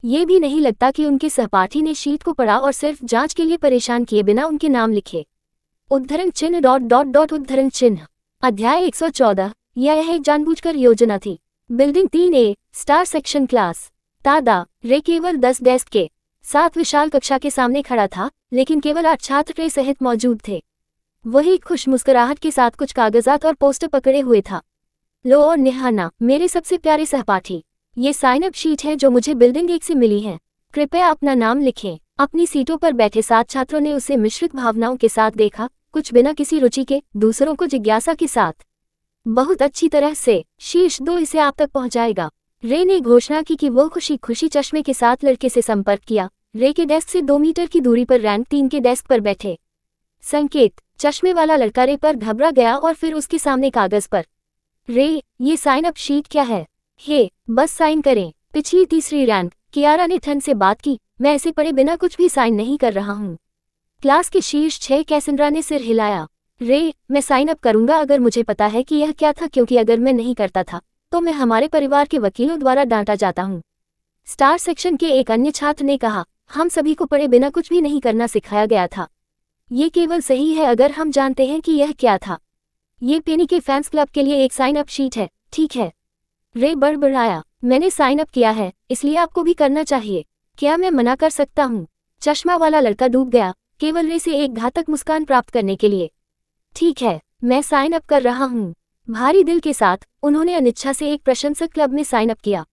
ये भी नहीं लगता कि उनके सहपाठी ने शीट को पढ़ा और सिर्फ जांच के लिए परेशान किए बिना उनके नाम लिखे। उद्धरण चिन्ह ... उद्धरण चिन्ह। अध्याय 114। यह एक जानबूझकर योजना थी। Building 3A, star section class. S, रे केवल 10 डेस्क के साथ विशाल कक्षा के सामने खड़ा था, लेकिन केवल 8 छात्र रे सहित मौजूद थे। वही खुश मुस्कुराहट के साथ कुछ कागजात और पोस्टर पकड़े हुए था। लो और निहाना, मेरे सबसे प्यारे सहपाठी, ये साइन अप शीट है जो मुझे बिल्डिंग 1 से मिली है। कृपया अपना नाम लिखें। अपनी सीटों पर बैठे 7 छात्रों ने उसे मिश्रित भावनाओं के साथ देखा, कुछ बिना किसी रुचि के, दूसरों को जिज्ञासा के साथ। बहुत अच्छी तरह से, शीर्ष 2 इसे आप तक पहुंचाएगा। रे ने घोषणा की कि वो खुशी खुशी चश्मे के साथ लड़के से संपर्क किया। रे के डेस्क से 2 मीटर की दूरी पर रैंक 3 के डेस्क पर बैठे। संकेत, चश्मे वाला लड़का रे पर घबरा गया और फिर उसके सामने कागज पर। रे, ये साइन अप शीट क्या है? हे, बस साइन करें। पिछली तीसरी रैंक, कियारा ने ठंड से बात की, मैं इसे पढ़े बिना कुछ भी साइन नहीं कर रहा हूँ। क्लास के शीर्ष 6, कैसेंड्रा ने सिर हिलाया। रे, मैं साइन अप करूंगा अगर मुझे पता है कि यह क्या था, क्योंकि अगर मैं नहीं करता था तो मैं हमारे परिवार के वकीलों द्वारा डांटा जाता हूँ। स्टार सेक्शन के एक अन्य छात्र ने कहा, हम सभी को पढ़े बिना कुछ भी नहीं करना सिखाया गया था। ये केवल सही है अगर हम जानते हैं कि यह क्या था। ये पेनी के फैंस क्लब के लिए एक साइन अप शीट है, ठीक है? रे बड़बड़ाया, मैंने साइन अप किया है, इसलिए आपको भी करना चाहिए। क्या मैं मना कर सकता हूँ? चश्मा वाला लड़का डूब गया, केवल रे से एक घातक मुस्कान प्राप्त करने के लिए। ठीक है, मैं साइन अप कर रहा हूँ। भारी दिल के साथ उन्होंने अनिच्छा से एक प्रशंसक क्लब में साइन अप किया।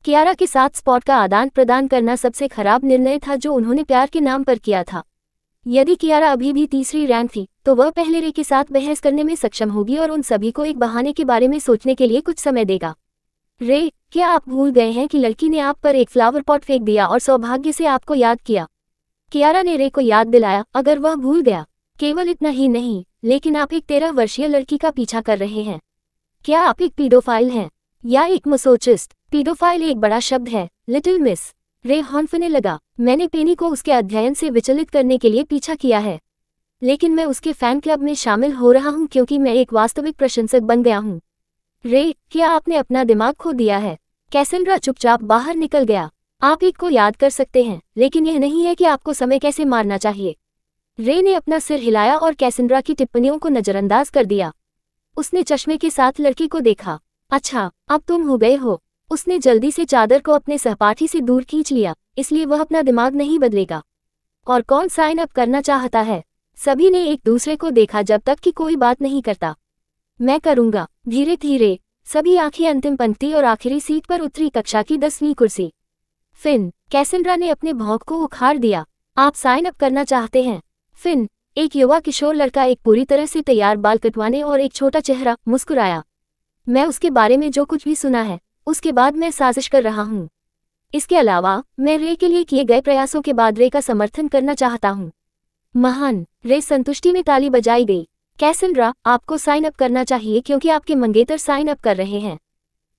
कियारा के साथ स्पॉट का आदान प्रदान करना सबसे खराब निर्णय था जो उन्होंने प्यार के नाम पर किया था। यदि कियारा अभी भी तीसरी रैंक थी तो वह पहले रे के साथ बहस करने में सक्षम होगी और उन सभी को एक बहाने के बारे में सोचने के लिए कुछ समय देगा। रे, क्या आप भूल गए हैं कि लड़की ने आप पर एक फ्लावर पॉट फेंक दिया और सौभाग्य से आपको याद किया? कियारा ने रे को याद दिलाया, अगर वह भूल गया। केवल इतना ही नहीं, लेकिन आप एक 13 वर्षीय लड़की का पीछा कर रहे हैं। क्या आप एक पीडोफाइल हैं या एक मसोचिस्ट? पीडोफाइल एक बड़ा शब्द है, लिटिल मिस। रे हॉन्फने लगा। मैंने पेनी को उसके अध्ययन से विचलित करने के लिए पीछा किया है, लेकिन मैं उसके फैन क्लब में शामिल हो रहा हूं क्योंकि मैं एक वास्तविक प्रशंसक बन गया हूं। रे, क्या आपने अपना दिमाग खो दिया है? कैसेंड्रा चुपचाप बाहर निकल गया। आप एक को याद कर सकते हैं, लेकिन यह नहीं है कि आपको समय कैसे मारना चाहिए। रे ने अपना सिर हिलाया और कैसेंड्रा की टिप्पणियों को नजरअंदाज कर दिया। उसने चश्मे के साथ लड़की को देखा। अच्छा, अब तुम हो गए हो। उसने जल्दी से चादर को अपने सहपाठी से दूर खींच लिया, इसलिए वह अपना दिमाग नहीं बदलेगा। और कौन साइन अप करना चाहता है? सभी ने एक दूसरे को देखा जब तक कि कोई बात नहीं करता। मैं करूंगा। धीरे धीरे सभी आंखें अंतिम पंक्ति और आखिरी सीट पर उतरी, कक्षा की 10वीं कुर्सी। फिन, कैसेंड्रा ने अपने भौंक को उखाड़ दिया। आप साइन अप करना चाहते हैं? फिन, एक युवा किशोर लड़का, एक पूरी तरह से तैयार बाल कटवाने और एक छोटा चेहरा, मुस्कुराया। मैं उसके बारे में जो कुछ भी सुना है, उसके बाद मैं साजिश कर रहा हूँ। इसके अलावा मैं रे के लिए किए गए प्रयासों के बाद रे का समर्थन करना चाहता हूँ। महान। रे संतुष्टि में ताली बजाई गई। कैसेंड्रा, आपको साइन अप करना चाहिए क्योंकि आपके मंगेतर साइन अप कर रहे हैं।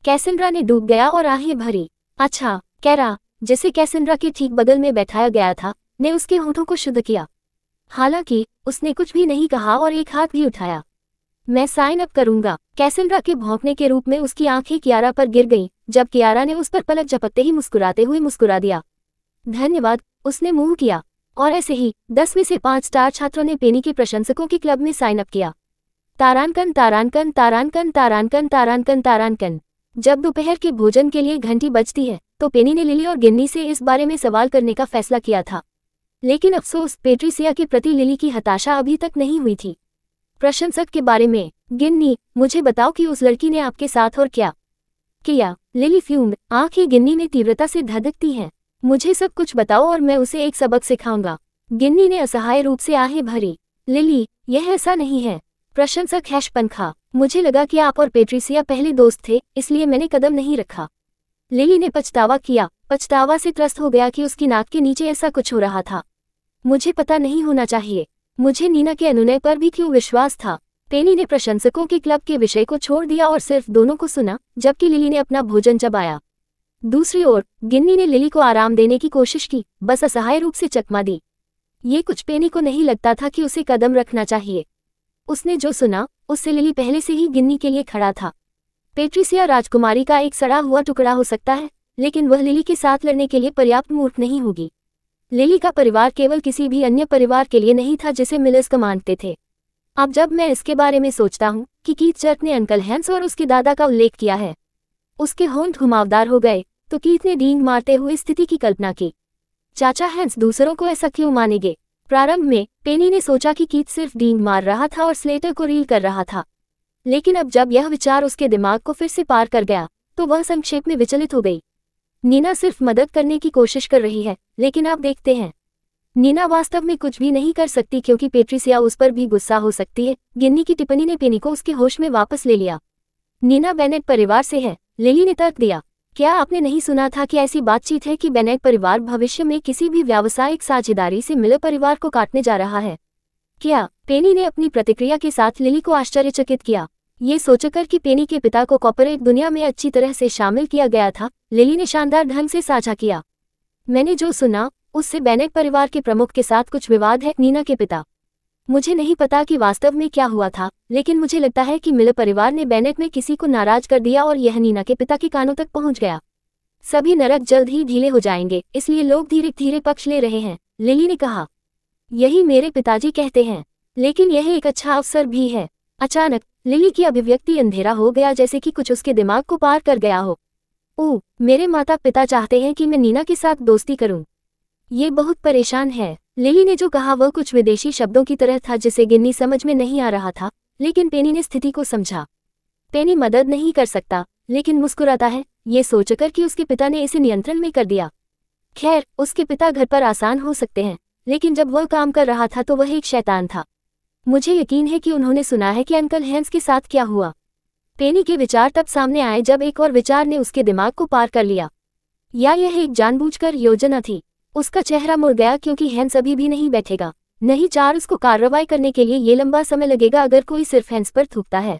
कैसेंड्रा ने डूब गया और आहें भरी। अच्छा, कैरा, जिसे कैसेंड्रा के ठीक बगल में बैठाया गया था, ने उसके होठों को शुद्ध किया। हालांकि उसने कुछ भी नहीं कहा और एक हाथ भी उठाया। मैं साइन अप करूंगा। कैसेंड्रा के भौंकने के रूप में उसकी आंखें कियारा पर गिर गईं, जब कियारा ने उस पर पलक झपकते ही मुस्कुराते हुए मुस्कुरा दिया। धन्यवाद, उसने मुंह किया। और ऐसे ही 10 में से 5 स्टार छात्रों ने पेनी के प्रशंसकों के क्लब में साइन अप किया। तारांकन तारांकन तारांकन तारांकन तारांकन तारांकन। जब दोपहर के भोजन के लिए घंटी बजती है, तो पेनी ने लिली और गिन्नी से इस बारे में सवाल करने का फैसला किया था। लेकिन अफसोस, पेट्रिसिया के प्रति लिली की हताशा अभी तक नहीं हुई थी। प्रशंसक के बारे में, गिन्नी, मुझे बताओ कि उस लड़की ने आपके साथ और क्या किया? लिली फ्यूम्ड, आंखें गिन्नी में तीव्रता से धधकती हैं। मुझे सब कुछ बताओ और मैं उसे एक सबक सिखाऊंगा। गिन्नी ने असहाय रूप से आहें भरी। लिली, यह ऐसा नहीं है। प्रशंसक पंखा, मुझे लगा कि आप और पेट्रिसिया पहले दोस्त थे, इसलिए मैंने कदम नहीं रखा। लिली ने पछतावा किया, पछतावा से त्रस्त हो गया कि उसकी नाक के नीचे ऐसा कुछ हो रहा था। मुझे पता नहीं होना चाहिए। मुझे नीना के अनुनय पर भी क्यों विश्वास था। पेनी ने प्रशंसकों के क्लब के विषय को छोड़ दिया और सिर्फ दोनों को सुना, जबकि लिली ने अपना भोजन चबाया। दूसरी ओर गिन्नी ने लिली को आराम देने की कोशिश की, बस असहाय रूप से चकमा दी। ये कुछ पेनी को नहीं लगता था कि उसे कदम रखना चाहिए। उसने जो सुना, उससे लिली पहले से ही गिन्नी के लिए खड़ा था। पेट्रिसिया राजकुमारी का एक सड़ा हुआ टुकड़ा हो सकता है, लेकिन वह लिली के साथ लड़ने के लिए पर्याप्त मूर्ख नहीं होगी। लिली का परिवार केवल किसी भी अन्य परिवार के लिए नहीं था जिसे मिलर्स मानते थे। अब जब मैं इसके बारे में सोचता हूँ कि कीथ चर्च ने अंकल हैंस और उसके दादा का उल्लेख किया है, उसके होंठ घुमावदार हो गए, तो कीथ ने डींग मारते हुए स्थिति की कल्पना की। चाचा हैंस दूसरों को ऐसा क्यों मानेंगे? प्रारंभ में पेनी ने सोचा कि कीथ सिर्फ डींग मार रहा था और स्लेटर को रील कर रहा था, लेकिन अब जब यह विचार उसके दिमाग को फिर से पार कर गया, तो वह संक्षेप में विचलित हो गई। नीना सिर्फ मदद करने की कोशिश कर रही है, लेकिन आप देखते हैं, नीना वास्तव में कुछ भी नहीं कर सकती क्योंकि पेट्रिसिया उस पर भी गुस्सा हो सकती है। गिन्नी की टिप्पणी ने पेनी को उसके होश में वापस ले लिया। नीना बेनेट परिवार से है, लिली ने तर्क दिया। क्या आपने नहीं सुना था कि ऐसी बातचीत है कि बेनेट परिवार भविष्य में किसी भी व्यावसायिक साझेदारी से मिलर परिवार को काटने जा रहा है? क्या? पेनी ने अपनी प्रतिक्रिया के साथ लिली को आश्चर्यचकित किया। ये सोचकर कि पेनी के पिता को कॉर्पोरेट दुनिया में अच्छी तरह से शामिल किया गया था, लिली ने शानदार ढंग से साझा किया। मैंने जो सुना, उससे बेनेट परिवार के प्रमुख के साथ कुछ विवाद है। नीना के पिता, मुझे नहीं पता कि वास्तव में क्या हुआ था, लेकिन मुझे लगता है कि मिलर परिवार ने बेनेट में किसी को नाराज कर दिया और यह नीना के पिता के कानों तक पहुंच गया। सभी नरक जल्द ही ढीले हो जाएंगे, इसलिए लोग धीरे धीरे पक्ष ले रहे हैं, लिली ने कहा। यही मेरे पिताजी कहते हैं, लेकिन यह एक अच्छा अवसर भी है। अचानक लिली की अभिव्यक्ति अंधेरा हो गया, जैसे कि कुछ उसके दिमाग को पार कर गया हो। ओह, मेरे माता पिता चाहते हैं कि मैं नीना के साथ दोस्ती करूं। ये बहुत परेशान है। लिली ने जो कहा वह कुछ विदेशी शब्दों की तरह था जिसे गिन्नी समझ में नहीं आ रहा था, लेकिन पेनी ने स्थिति को समझा। पेनी मदद नहीं कर सकता, लेकिन मुस्कुराता है, ये सोचकर कि उसके पिता ने इसे नियंत्रण में कर दिया। खैर, उसके पिता घर पर आसान हो सकते हैं, लेकिन जब वह काम कर रहा था तो वह एक शैतान था। मुझे यकीन है कि उन्होंने सुना है कि अंकल हैंस के साथ क्या हुआ। पेनी के विचार तब सामने आए जब एक और विचार ने उसके दिमाग को पार कर लिया। या यह एक जानबूझकर योजना थी? उसका चेहरा मुड़ गया क्योंकि हैंस अभी भी नहीं बैठेगा। नहीं चार्ल्स को कार्रवाई करने के लिए ये लंबा समय लगेगा अगर कोई सिर्फ हैंस पर थूकता है।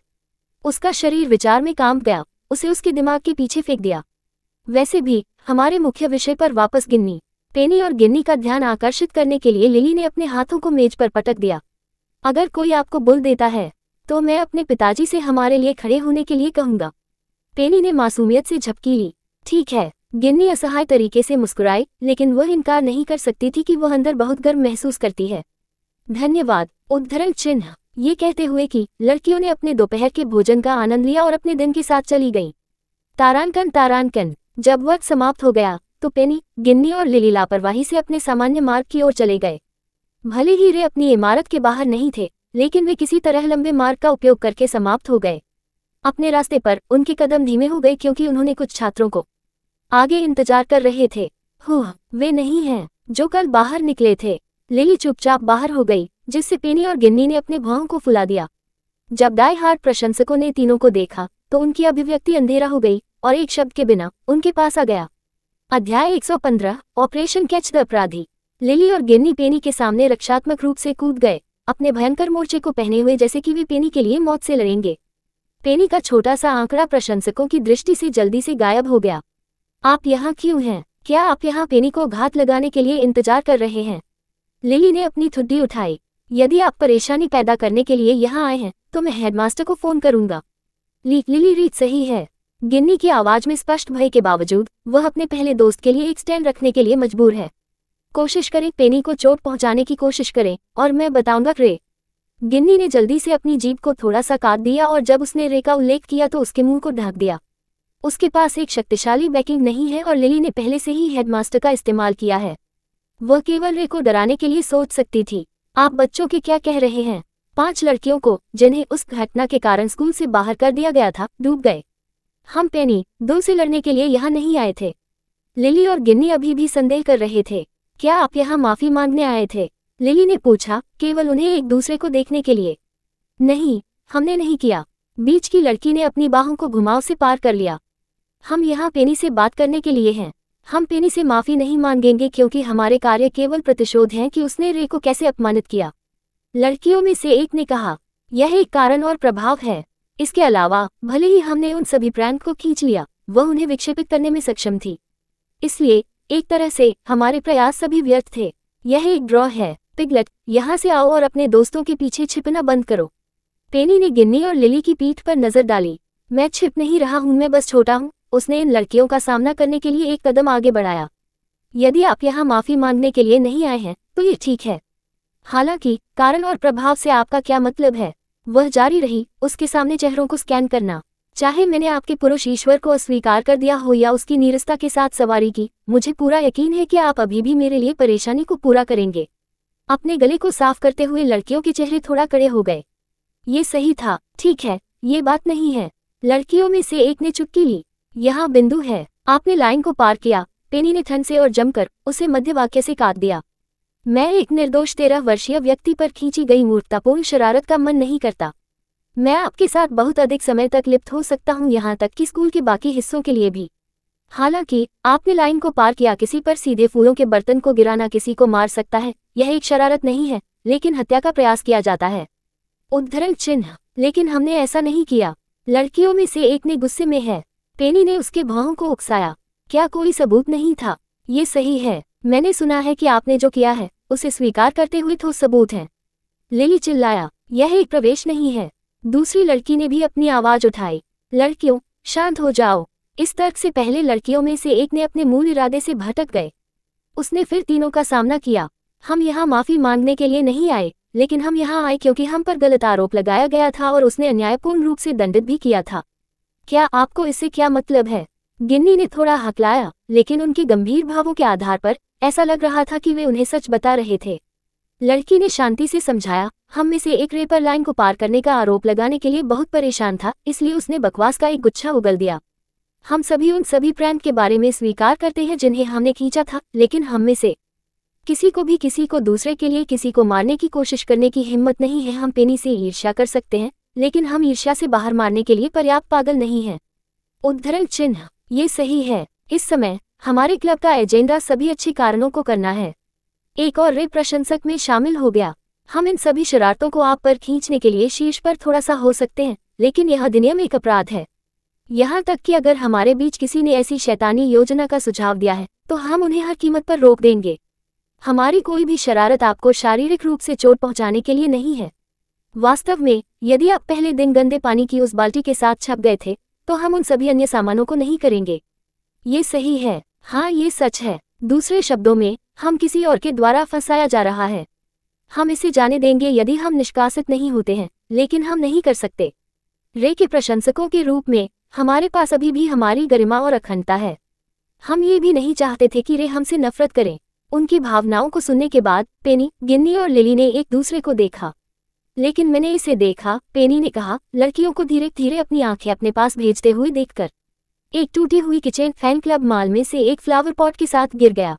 उसका शरीर विचार में कांप गया, उसे उसके दिमाग के पीछे फेंक दिया। वैसे भी हमारे मुख्य विषय पर वापस गिन्नी। पेनी और गिन्नी का ध्यान आकर्षित करने के लिए लिली ने अपने हाथों को मेज पर पटक दिया। अगर कोई आपको बुल देता है तो मैं अपने पिताजी से हमारे लिए खड़े होने के लिए कहूंगा। पेनी ने मासूमियत से झपकी ली। ठीक है। गिन्नी असहाय तरीके से मुस्कुराई, लेकिन वह इनकार नहीं कर सकती थी कि वह अंदर बहुत गर्व महसूस करती है। धन्यवाद। उद्धरण चिन्ह। ये कहते हुए कि लड़कियों ने अपने दोपहर के भोजन का आनंद लिया और अपने दिन के साथ चली गईं। तारांकन। जब वक्त समाप्त हो गया तो पेनी, गिन्नी और लिली लापरवाही से अपने सामान्य मार्ग की ओर चले गए। भले ही वे अपनी इमारत के बाहर नहीं थे, लेकिन वे किसी तरह लंबे मार्ग का उपयोग करके समाप्त हो गए। अपने रास्ते पर उनके कदम धीमे हो गए क्योंकि उन्होंने कुछ छात्रों को आगे इंतजार कर रहे थे। वे नहीं हैं जो कल बाहर निकले थे। लिली चुपचाप बाहर हो गई, जिससे पेनी और गिन्नी ने अपने भौं को फुला दिया। जब डाई हार्ड प्रशंसकों ने तीनों को देखा तो उनकी अभिव्यक्ति अंधेरा हो गई और एक शब्द के बिना उनके पास आ गया। अध्याय 115 ऑपरेशन कैच द अपराधी। लिली और गिन्नी पेनी के सामने रक्षात्मक रूप से कूद गए, अपने भयंकर मोर्चे को पहने हुए जैसे कि वे पेनी के लिए मौत से लड़ेंगे। पेनी का छोटा सा आंकड़ा प्रशंसकों की दृष्टि से जल्दी से गायब हो गया। आप यहाँ क्यों हैं? क्या आप यहाँ पेनी को घात लगाने के लिए इंतजार कर रहे हैं? लिली ने अपनी ठुड्डी उठाई। यदि आप परेशानी पैदा करने के लिए यहाँ आए हैं तो मैं हेडमास्टर को फोन करूंगा। लिली रीत सही है। गिन्नी की आवाज में स्पष्ट भय के बावजूद वह अपने पहले दोस्त के लिए एक स्टैंड रखने के लिए मजबूर है। कोशिश करें, पेनी को चोट पहुंचाने की कोशिश करें और मैं बताऊंगा रे। गिन्नी ने जल्दी से अपनी जीभ को थोड़ा सा काट दिया और जब उसने रे का उल्लेख किया तो उसके मुंह को ढक दिया। उसके पास एक शक्तिशाली बैकिंग नहीं है और लिली ने पहले से ही हेडमास्टर का इस्तेमाल किया है। वह केवल रे को डराने के लिए सोच सकती थी। आप बच्चों के क्या कह रहे हैं? 5 लड़कियों को, जिन्हें उस घटना के कारण स्कूल से बाहर कर दिया गया था, डूब गए। हम पेनी 2 से लड़ने के लिए यहाँ नहीं आए थे। लिली और गिन्नी अभी भी संदेह कर रहे थे। क्या आप यहाँ माफी मांगने आए थे? लिली ने पूछा, केवल उन्हें एक दूसरे को देखने के लिए। नहीं, हमने नहीं किया। बीच की लड़की ने अपनी बाहों को घुमाव से पार कर लिया। हम यहाँ पेनी से बात करने के लिए हैं। हम पेनी से माफी नहीं मांगेंगे क्योंकि हमारे कार्य केवल प्रतिशोध हैं कि उसने रे को कैसे अपमानित किया। लड़कियों में से एक ने कहा, यह एक कारण और प्रभाव है। इसके अलावा भले ही हमने उन सभी प्रैंक को खींच लिया, वह उन्हें विक्षेपित करने में सक्षम थी। इसलिए एक तरह से हमारे प्रयास सभी व्यर्थ थे। यह एक ड्रॉ है। पिगलेट, यहाँ से आओ और अपने दोस्तों के पीछे छिपना बंद करो। पेनी ने गिन्नी और लिली की पीठ पर नजर डाली। मैं छिप नहीं रहा हूँ, मैं बस छोटा हूँ। उसने इन लड़कियों का सामना करने के लिए एक कदम आगे बढ़ाया। यदि आप यहाँ माफी मांगने के लिए नहीं आए हैं तो ये ठीक है। हालांकि कारण और प्रभाव से आपका क्या मतलब है? वह जारी रही, उसके सामने चेहरों को स्कैन करना। चाहे मैंने आपके पुरुष ईश्वर को अस्वीकार कर दिया हो या उसकी नीरसता के साथ सवारी की, मुझे पूरा यकीन है कि आप अभी भी मेरे लिए परेशानी को पूरा करेंगे। अपने गले को साफ करते हुए लड़कियों के चेहरे थोड़ा कड़े हो गए। ये सही था। ठीक है, ये बात नहीं है। लड़कियों में से एक ने चुटकी ली। यहाँ बिंदु है। आपने लाइन को पार किया। पेनी ने ठंड से और जमकर उसे मध्य वाक्य से काट दिया। मैं एक निर्दोष 13 वर्षीय व्यक्ति पर खींची गई मूर्खतापूर्ण शरारत का मन नहीं करता। मैं आपके साथ बहुत अधिक समय तक लिप्त हो सकता हूँ, यहाँ तक कि स्कूल के बाकी हिस्सों के लिए भी। हालांकि आपने लाइन को पार किया। किसी पर सीधे फूलों के बर्तन को गिराना किसी को मार सकता है। यह एक शरारत नहीं है, लेकिन हत्या का प्रयास किया जाता है। उद्धरण चिन्ह। लेकिन हमने ऐसा नहीं किया। लड़कियों में से एक ने गुस्से में है। पेनी ने उसके भौं को उकसाया। क्या कोई सबूत नहीं था? ये सही है। मैंने सुना है कि आपने जो किया है उसे स्वीकार करते हुए ठोस सबूत हैं। लिली चिल्लाया, यह एक प्रवेश नहीं है। दूसरी लड़की ने भी अपनी आवाज उठाई। लड़कियों, शांत हो जाओ। इस तर्क से पहले लड़कियों में से एक ने अपने मूल इरादे से भटक गए। उसने फिर तीनों का सामना किया। हम यहाँ माफी मांगने के लिए नहीं आए, लेकिन हम यहाँ आए क्योंकि हम पर गलत आरोप लगाया गया था और उसने अन्यायपूर्ण रूप से दंडित भी किया था। क्या आपको इससे क्या मतलब है? गिन्नी ने थोड़ा हकलाया, लेकिन उनके गंभीर भावों के आधार पर ऐसा लग रहा था कि वे उन्हें सच बता रहे थे। लड़की ने शांति से समझाया, हम में से एक रे पर लाइन को पार करने का आरोप लगाने के लिए बहुत परेशान था, इसलिए उसने बकवास का एक गुच्छा उगल दिया। हम सभी उन सभी प्रैंक के बारे में स्वीकार करते हैं जिन्हें हमने खींचा था, लेकिन हम में से किसी को भी किसी को दूसरे के लिए किसी को मारने की कोशिश करने की हिम्मत नहीं है। हम पेनी से ईर्ष्या कर सकते हैं, लेकिन हम ईर्ष्या से बाहर मारने के लिए पर्याप्त पागल नहीं हैं। उद्धरण चिन्ह, ये सही है। इस समय हमारे क्लब का एजेंडा सभी अच्छे कारणों को करना है। एक और रे प्रशंसक में शामिल हो गया। हम इन सभी शरारतों को आप पर खींचने के लिए शीर्ष पर थोड़ा सा हो सकते हैं, लेकिन यह अधिनियम एक अपराध है। यहाँ तक कि अगर हमारे बीच किसी ने ऐसी शैतानी योजना का सुझाव दिया है तो हम उन्हें हर कीमत पर रोक देंगे। हमारी कोई भी शरारत आपको शारीरिक रूप से चोट पहुंचाने के लिए नहीं है। वास्तव में यदि आप पहले दिन गंदे पानी की उस बाल्टी के साथ छप गए थे तो हम उन सभी अन्य सामानों को नहीं करेंगे। ये सही है। हाँ, ये सच है। दूसरे शब्दों में, हम किसी और के द्वारा फंसाया जा रहा है। हम इसे जाने देंगे यदि हम निष्कासित नहीं होते हैं, लेकिन हम नहीं कर सकते। रे के प्रशंसकों के रूप में हमारे पास अभी भी हमारी गरिमा और अखंडता है। हम ये भी नहीं चाहते थे कि रे हमसे नफरत करें। उनकी भावनाओं को सुनने के बाद पेनी, गिन्नी और लिली ने एक दूसरे को देखा। लेकिन मैंने इसे देखा, पेनी ने कहा, लड़कियों को धीरे धीरे अपनी आंखें अपने पास भेजते हुए देखकर। एक टूटी हुई किचन फैन क्लब माल में से एक फ्लावर पॉट के साथ गिर गया।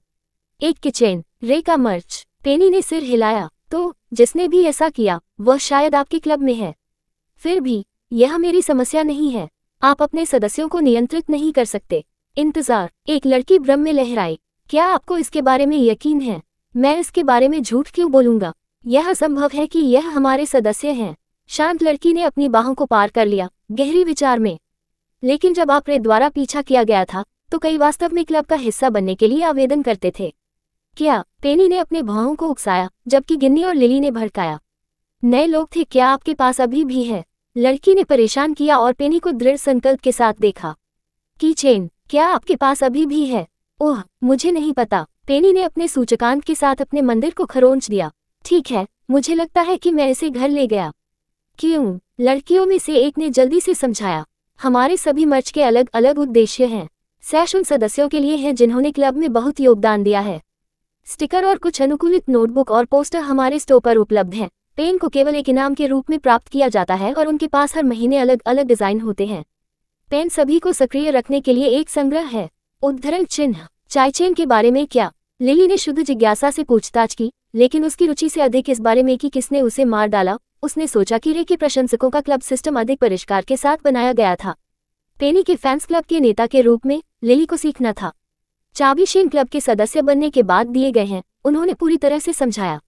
एक किचन, रे का मर्च। पेनी ने सिर हिलाया। तो जिसने भी ऐसा किया वह शायद आपके क्लब में है। फिर भी यह मेरी समस्या नहीं है। आप अपने सदस्यों को नियंत्रित नहीं कर सकते। इंतजार। एक लड़की भ्रम में लहराई। क्या आपको इसके बारे में यकीन है? मैं इसके बारे में झूठ क्यों बोलूंगा? यह संभव है कि यह हमारे सदस्य हैं। शांत लड़की ने अपनी बाहों को पार कर लिया, गहरी विचार में। लेकिन जब आप रे द्वारा पीछा किया गया था तो कई वास्तव में क्लब का हिस्सा बनने के लिए आवेदन करते थे। क्या? पेनी ने अपने भौहों को उकसाया, जबकि गिन्नी और लिली ने भड़काया। नए लोग थे, क्या आपके पास अभी भी है? लड़की ने परेशान किया और पेनी को दृढ़ संकल्प के साथ देखा। कीचेन, क्या आपके पास अभी भी है? ओह, मुझे नहीं पता। पेनी ने अपने सूचकांक के साथ अपने मंदिर को खरोंच दिया। ठीक है, मुझे लगता है कि मैं इसे घर ले गया। क्यों? लड़कियों में से एक ने जल्दी से समझाया। हमारे सभी मर्च के अलग अलग उद्देश्य हैं। सैश उन सदस्यों के लिए हैं जिन्होंने क्लब में बहुत योगदान दिया है। स्टिकर और कुछ अनुकूलित नोटबुक और पोस्टर हमारे स्टोर पर उपलब्ध हैं। पेन को केवल एक इनाम के रूप में प्राप्त किया जाता है और उनके पास हर महीने अलग अलग डिजाइन होते हैं। पेन सभी को सक्रिय रखने के लिए एक संग्रह है। उद्धरण चिन्ह, चायचेन के बारे में क्या? लिली ने शुद्ध जिज्ञासा से पूछताछ की, लेकिन उसकी रुचि से अधिक इस बारे में कि किसने उसे मार डाला। उसने सोचा कि रे के प्रशंसकों का क्लब सिस्टम अधिक परिष्कार के साथ बनाया गया था। पेनी के फैंस क्लब के नेता के रूप में लिली को सीखना था। चाबी शेन क्लब के सदस्य बनने के बाद दिए गए हैं, उन्होंने पूरी तरह से समझाया।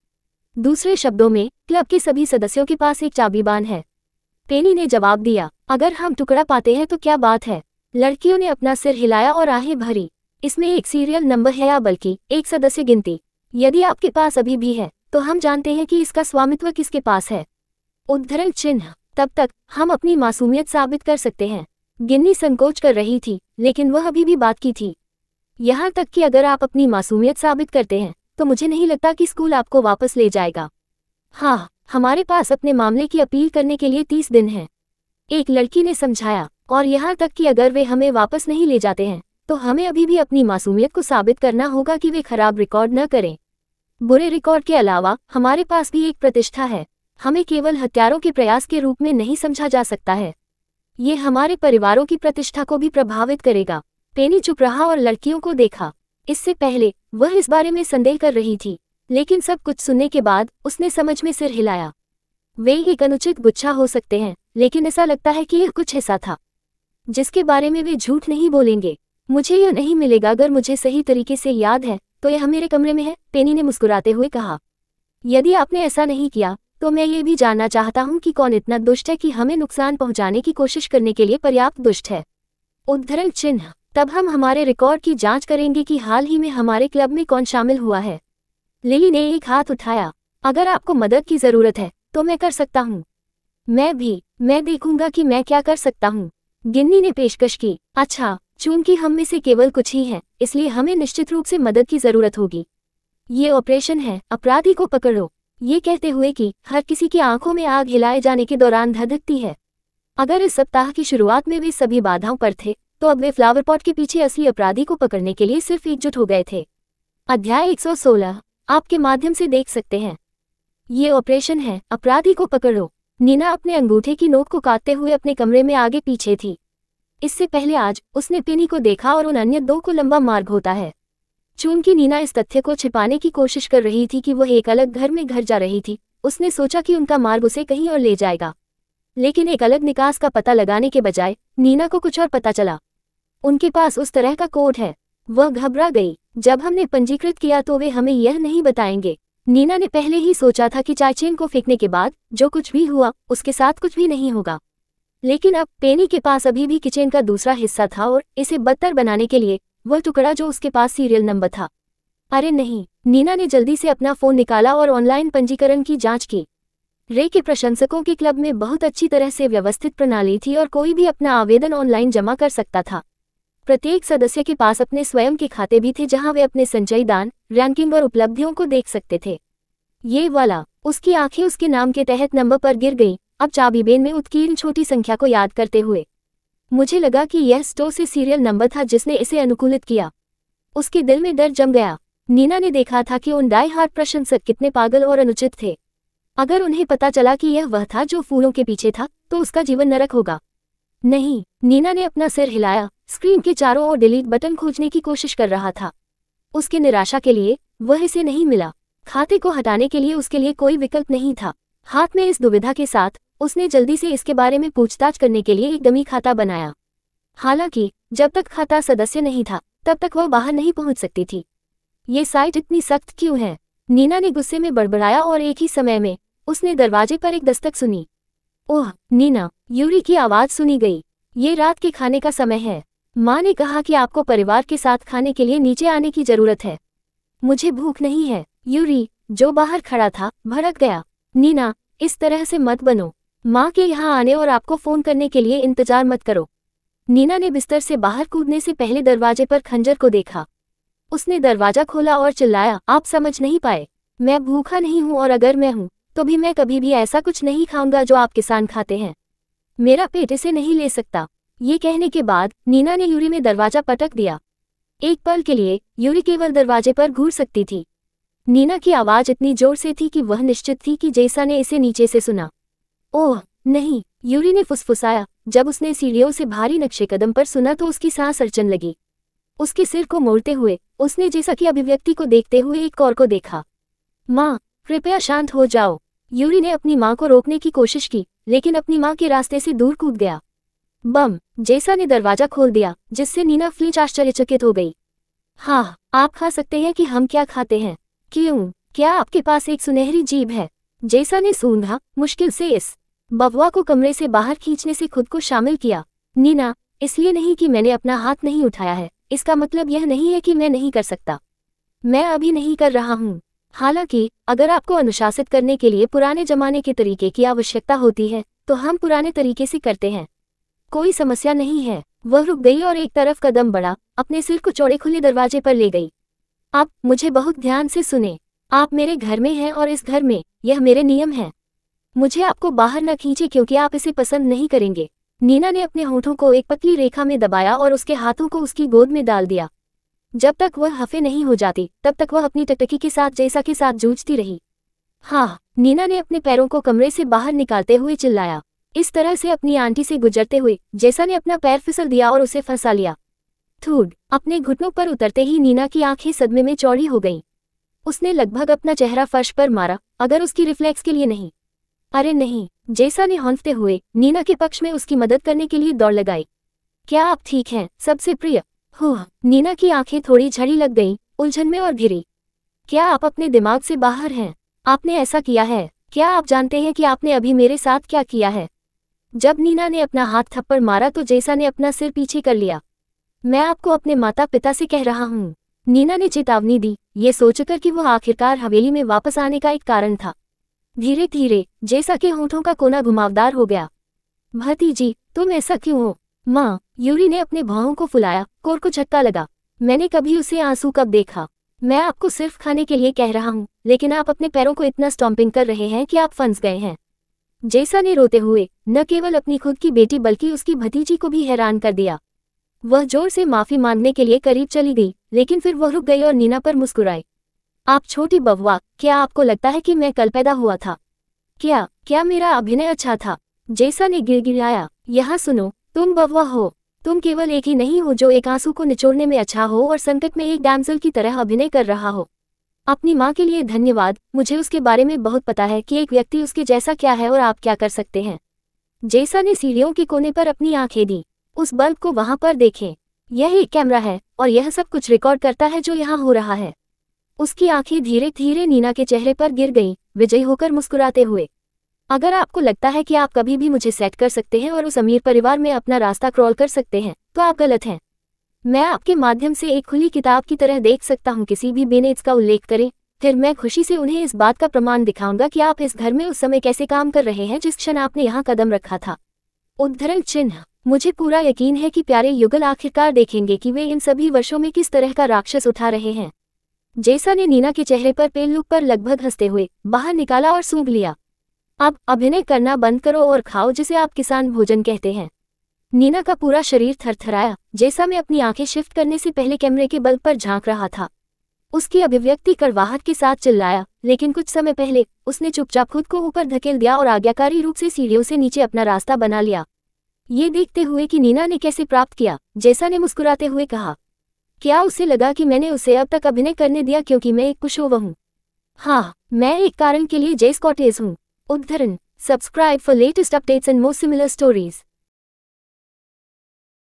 दूसरे शब्दों में, क्लब के सभी सदस्यों के पास एक चाबीबान है। पेनी ने जवाब दिया, अगर हम टुकड़ा पाते हैं तो क्या बात है? लड़कियों ने अपना सिर हिलाया और आहें भरी। इसमें एक सीरियल नंबर है या बल्कि एक सदस्य गिनती। यदि आपके पास अभी भी है तो हम जानते हैं कि इसका स्वामित्व किसके पास है। उद्धरण चिन्ह, तब तक हम अपनी मासूमियत साबित कर सकते हैं। गिन्नी संकोच कर रही थी, लेकिन वह अभी भी बात की थी। यहाँ तक कि अगर आप अपनी मासूमियत साबित करते हैं तो मुझे नहीं लगता कि स्कूल आपको वापस ले जाएगा। हाँ, हमारे पास अपने मामले की अपील करने के लिए 30 दिन हैं। एक लड़की ने समझाया, और यहाँ तक कि अगर वे हमें वापस नहीं ले जाते हैं तो हमें अभी भी अपनी मासूमियत को साबित करना होगा कि वे खराब रिकॉर्ड न करें। बुरे रिकॉर्ड के अलावा हमारे पास भी एक प्रतिष्ठा है। हमें केवल हत्यारों के प्रयास के रूप में नहीं समझा जा सकता है। ये हमारे परिवारों की प्रतिष्ठा को भी प्रभावित करेगा। पेनी चुप रहा और लड़कियों को देखा। इससे पहले वह इस बारे में संदेह कर रही थी, लेकिन सब कुछ सुनने के बाद उसने समझ में सिर हिलाया। वे एक अनुचित गुच्छा हो सकते हैं, लेकिन ऐसा लगता है कि यह कुछ ऐसा था जिसके बारे में वे झूठ नहीं बोलेंगे। मुझे यह नहीं मिलेगा। अगर मुझे सही तरीके से याद है तो यह मेरे कमरे में है, पेनी ने मुस्कुराते हुए कहा। यदि आपने ऐसा नहीं किया तो मैं ये भी जानना चाहता हूँ कि कौन इतना दुष्ट है कि हमें नुकसान पहुंचाने की कोशिश करने के लिए पर्याप्त दुष्ट है। उद्धरण चिन्ह, तब हम हमारे रिकॉर्ड की जांच करेंगे कि हाल ही में हमारे क्लब में कौन शामिल हुआ है। लिली ने एक हाथ उठाया। अगर आपको मदद की जरूरत है तो मैं कर सकता हूँ। मैं देखूंगा कि मैं क्या कर सकता हूँ। गिन्नी ने पेशकश की। अच्छा, चूंकि हम में से केवल कुछ ही हैं, इसलिए हमें निश्चित रूप से मदद की जरूरत होगी। ये ऑपरेशन है, अपराधी को पकड़ो। ये कहते हुए कि हर किसी की आंखों में आग हिलाए जाने के दौरान धधकती है। अगर इस सप्ताह की शुरुआत में वे सभी बाधाओं पर थे तो अब वे फ्लावर पॉट के पीछे असली अपराधी को पकड़ने के लिए सिर्फ एकजुट हो गए थे। अध्याय 116 आपके माध्यम से देख सकते हैं। ये ऑपरेशन है, अपराधी को पकड़ो। नीना अपने अंगूठे की नोक को काटते हुए अपने कमरे में आगे पीछे थी। इससे पहले आज उसने पेनी को देखा और उन अन्य दो को लंबा मार्ग होता है। चूंकि नीना इस तथ्य को छिपाने की कोशिश कर रही थी कि वह एक अलग घर में घर जा रही थी, उसने सोचा कि उनका मार्ग उसे कहीं और ले जाएगा। लेकिन एक अलग निकास का पता लगाने के बजाय नीना को कुछ और पता चला। उनके पास उस तरह का कोड है। वह घबरा गई। जब हमने पंजीकृत किया तो वे हमें यह नहीं बताएंगे। नीना ने पहले ही सोचा था कि चायचेन को फेंकने के बाद जो कुछ भी हुआ उसके साथ कुछ भी नहीं होगा, लेकिन अब पेनी के पास अभी भी किचन का दूसरा हिस्सा था और इसे बदतर बनाने के लिए वह टुकड़ा जो उसके पास सीरियल नंबर था। अरे नहीं, नीना ने जल्दी से अपना फोन निकाला और ऑनलाइन पंजीकरण की जांच की। रे के प्रशंसकों के क्लब में बहुत अच्छी तरह से व्यवस्थित प्रणाली थी और कोई भी अपना आवेदन ऑनलाइन जमा कर सकता था। प्रत्येक सदस्य के पास अपने स्वयं के खाते भी थे जहां वे अपने संचयी दान, रैंकिंग और उपलब्धियों को देख सकते थे। ये वाला, उसकी आंखें उसके नाम के तहत नंबर पर गिर गईं, अब चाबीबेन में उत्कीर्ण छोटी संख्या को याद करते हुए। मुझे लगा कि यह स्टो से सीरियल नंबर था जिसने इसे अनुकूलित किया। उसके दिल में डर जम गया। नीना ने देखा था कि उन डाई हार्ड प्रशंसक कितने पागल और अनुचित थे। अगर उन्हें पता चला कि यह वह था जो फूलों के पीछे था तो उसका जीवन नरक होगा। नहीं, नीना ने अपना सिर हिलाया, स्क्रीन के चारों ओर डिलीट बटन खोजने की कोशिश कर रहा था। उसकी निराशा के लिए वह इसे नहीं मिला। खाते को हटाने के लिए उसके लिए कोई विकल्प नहीं था। हाथ में इस दुविधा के साथ उसने जल्दी से इसके बारे में पूछताछ करने के लिए एक डमी खाता बनाया। हालांकि जब तक खाता सदस्य नहीं था तब तक वह बाहर नहीं पहुंच सकती थी। ये साइट इतनी सख्त क्यों है? नीना ने गुस्से में बड़बड़ाया और एक ही समय में उसने दरवाजे पर एक दस्तक सुनी। ओह नीना, यूरी की आवाज सुनी गई। ये रात के खाने का समय है। माँ ने कहा कि आपको परिवार के साथ खाने के लिए नीचे आने की जरूरत है। मुझे भूख नहीं है। यूरी, जो बाहर खड़ा था, भड़क गया। नीना, इस तरह से मत बनो। माँ के यहाँ आने और आपको फोन करने के लिए इंतजार मत करो। नीना ने बिस्तर से बाहर कूदने से पहले दरवाजे पर खंजर को देखा। उसने दरवाजा खोला और चिल्लाया, आप समझ नहीं पाए, मैं भूखा नहीं हूँ और अगर मैं हूँ तो भी मैं कभी भी ऐसा कुछ नहीं खाऊंगा जो आप किसान खाते हैं। मेरा पेट इसे नहीं ले सकता। ये कहने के बाद नीना ने यूरी में दरवाजा पटक दिया। एक पल के लिए यूरी केवल दरवाजे पर घूर सकती थी। नीना की आवाज इतनी जोर से थी कि वह निश्चित थी कि जैसा ने इसे नीचे से सुना। ओह नहीं, यूरी ने फुसफुसाया। जब उसने सीढ़ियों से भारी नक्शे कदम पर सुना तो उसकी सांस अड़चन लगी। उसके सिर को मोड़ते हुए उसने जैसा की अभिव्यक्ति को देखते हुए एक और को देखा। माँ, कृपया शांत हो जाओ। यूरी ने अपनी माँ को रोकने की कोशिश की, लेकिन अपनी माँ के रास्ते से दूर कूद गया। बम, जैसा ने दरवाजा खोल दिया, जिससे नीना फ्लिंच आश्चर्यचकित हो गई। हाँ, आप खा सकते हैं कि हम क्या खाते हैं। क्यों, क्या आपके पास एक सुनहरी जीभ है? जैसा ने सूंघा, मुश्किल से इस बवुआ को कमरे से बाहर खींचने से खुद को शामिल किया। नीना, इसलिए नहीं कि मैंने अपना हाथ नहीं उठाया है, इसका मतलब यह नहीं है कि मैं नहीं कर सकता। मैं अभी नहीं कर रहा हूँ। हालांकि अगर आपको अनुशासित करने के लिए पुराने जमाने के तरीके की आवश्यकता होती है तो हम पुराने तरीके से करते हैं। कोई समस्या नहीं है। वह रुक गई और एक तरफ कदम बढ़ा, अपने सिर को चौड़े खुले दरवाजे पर ले गई। अब मुझे बहुत ध्यान से सुने। आप मेरे घर में हैं और इस घर में यह मेरे नियम हैं। मुझे आपको बाहर न खींचे क्योंकि आप इसे पसंद नहीं करेंगे। नीना ने अपने होठों को एक पतली रेखा में दबाया और उसके हाथों को उसकी गोद में डाल दिया। जब तक वह हफे नहीं हो जाती तब तक वह अपनी टकटकी के साथ जैसा के साथ जूझती रही। हाँ, नीना ने अपने पैरों को कमरे से बाहर निकालते हुए चिल्लाया, इस तरह से अपनी आंटी से गुजरते हुए जैसा ने अपना पैर फिसल दिया और उसे फंसा लिया। थूड, अपने घुटनों पर उतरते ही नीना की आंखें सदमे में चौड़ी हो गईं। उसने लगभग अपना चेहरा फर्श पर मारा, अगर उसकी रिफ्लेक्स के लिए नहीं। अरे नहीं, जैसा ने हौंफते हुए नीना के पक्ष में उसकी मदद करने के लिए दौड़ लगाई। क्या आप ठीक हैं, सबसे प्रिय? नीना की आंखें थोड़ी झड़ी लग गईं, उलझन में और घिरी। क्या आप अपने दिमाग से बाहर हैं? आपने ऐसा किया है? क्या आप जानते हैं कि आपने अभी मेरे साथ क्या किया है? जब नीना ने अपना हाथ थप्पड़ मारा तो जैसा ने अपना सिर पीछे कर लिया। मैं आपको अपने माता पिता से कह रहा हूँ, नीना ने चेतावनी दी, ये सोचकर कि वह आखिरकार हवेली में वापस आने का एक कारण था। धीरे धीरे जैसा के होठों का कोना घुमावदार हो गया। भतीजी, तुम ऐसा क्यों हो? माँ, यूरी ने अपने भौहों को फुलाया, कोर को झटका लगा। मैंने कभी उसे आंसू कब देखा? मैं आपको सिर्फ खाने के लिए कह रहा हूँ, लेकिन आप अपने पैरों को इतना स्टॉम्पिंग कर रहे हैं कि आप फंस गए हैं। जैसा ने रोते हुए न केवल अपनी खुद की बेटी बल्कि उसकी भतीजी को भी हैरान कर दिया। वह जोर से माफी मांगने के लिए करीब चली गई, लेकिन फिर वह रुक गई और नीना पर मुस्कुराई। आप छोटी बवुआ, क्या आपको लगता है कि मैं कल पैदा हुआ था? क्या मेरा अभिनय अच्छा था? जैसा ने गिड़गिड़ाया, यहाँ सुनो, तुम बवुआ हो। तुम केवल एक ही नहीं हो जो एक आंसू को निचोड़ने में अच्छा हो और संकट में एक डैमसल की तरह अभिनय कर रहा हो। अपनी माँ के लिए धन्यवाद, मुझे उसके बारे में बहुत पता है कि एक व्यक्ति उसके जैसा क्या है और आप क्या कर सकते हैं। जेसा ने सीढ़ियों के कोने पर अपनी आंखें दी। उस बल्ब को वहां पर देखें। यह एक कैमरा है और यह सब कुछ रिकॉर्ड करता है जो यहाँ हो रहा है। उसकी आंखें धीरे धीरे नीना के चेहरे पर गिर गईं, विजयी होकर मुस्कुराते हुए। अगर आपको लगता है कि आप कभी भी मुझे सेट कर सकते हैं और उस अमीर परिवार में अपना रास्ता क्रॉल कर सकते हैं, तो आप गलत हैं। मैं आपके माध्यम से एक खुली किताब की तरह देख सकता हूँ किसी भी बेनेट्स का उल्लेख करें, फिर मैं खुशी से उन्हें इस बात का प्रमाण दिखाऊंगा कि आप इस घर में उस समय कैसे काम कर रहे हैं जिस क्षण आपने यहाँ कदम रखा था। उद्धरण चिन्ह। मुझे पूरा यकीन है कि प्यारे युगल आखिरकार देखेंगे कि वे इन सभी वर्षों में किस तरह का राक्षस उठा रहे हैं। जेसा ने नीना के चेहरे पर पेल लुक पर लगभग हंसते हुए बाहर निकाला और सूंघ लिया। अब अभिनय करना बंद करो और खाओ जिसे आप किसान भोजन कहते हैं। नीना का पूरा शरीर थरथराया। जेसा में अपनी आंखें शिफ्ट करने से पहले कैमरे के बल्ब पर झांक रहा था। उसकी अभिव्यक्ति कड़वाहट के साथ चिल्लाया, लेकिन कुछ समय पहले उसने चुपचाप खुद को ऊपर धकेल दिया और आज्ञाकारी रूप से सीढ़ियों से नीचे अपना रास्ता बना लिया। ये देखते हुए कि नीना ने कैसे प्राप्त किया, जेसा ने मुस्कुराते हुए कहा, क्या उसे लगा कि मैंने उसे अब तक अभिनय करने दिया क्योंकि मैं एक पुशोवह हूँ? हाँ, मैं एक कारण के लिए जेस कॉटेज हूँ। उद्धरण। Subscribe for latest updates and more similar stories.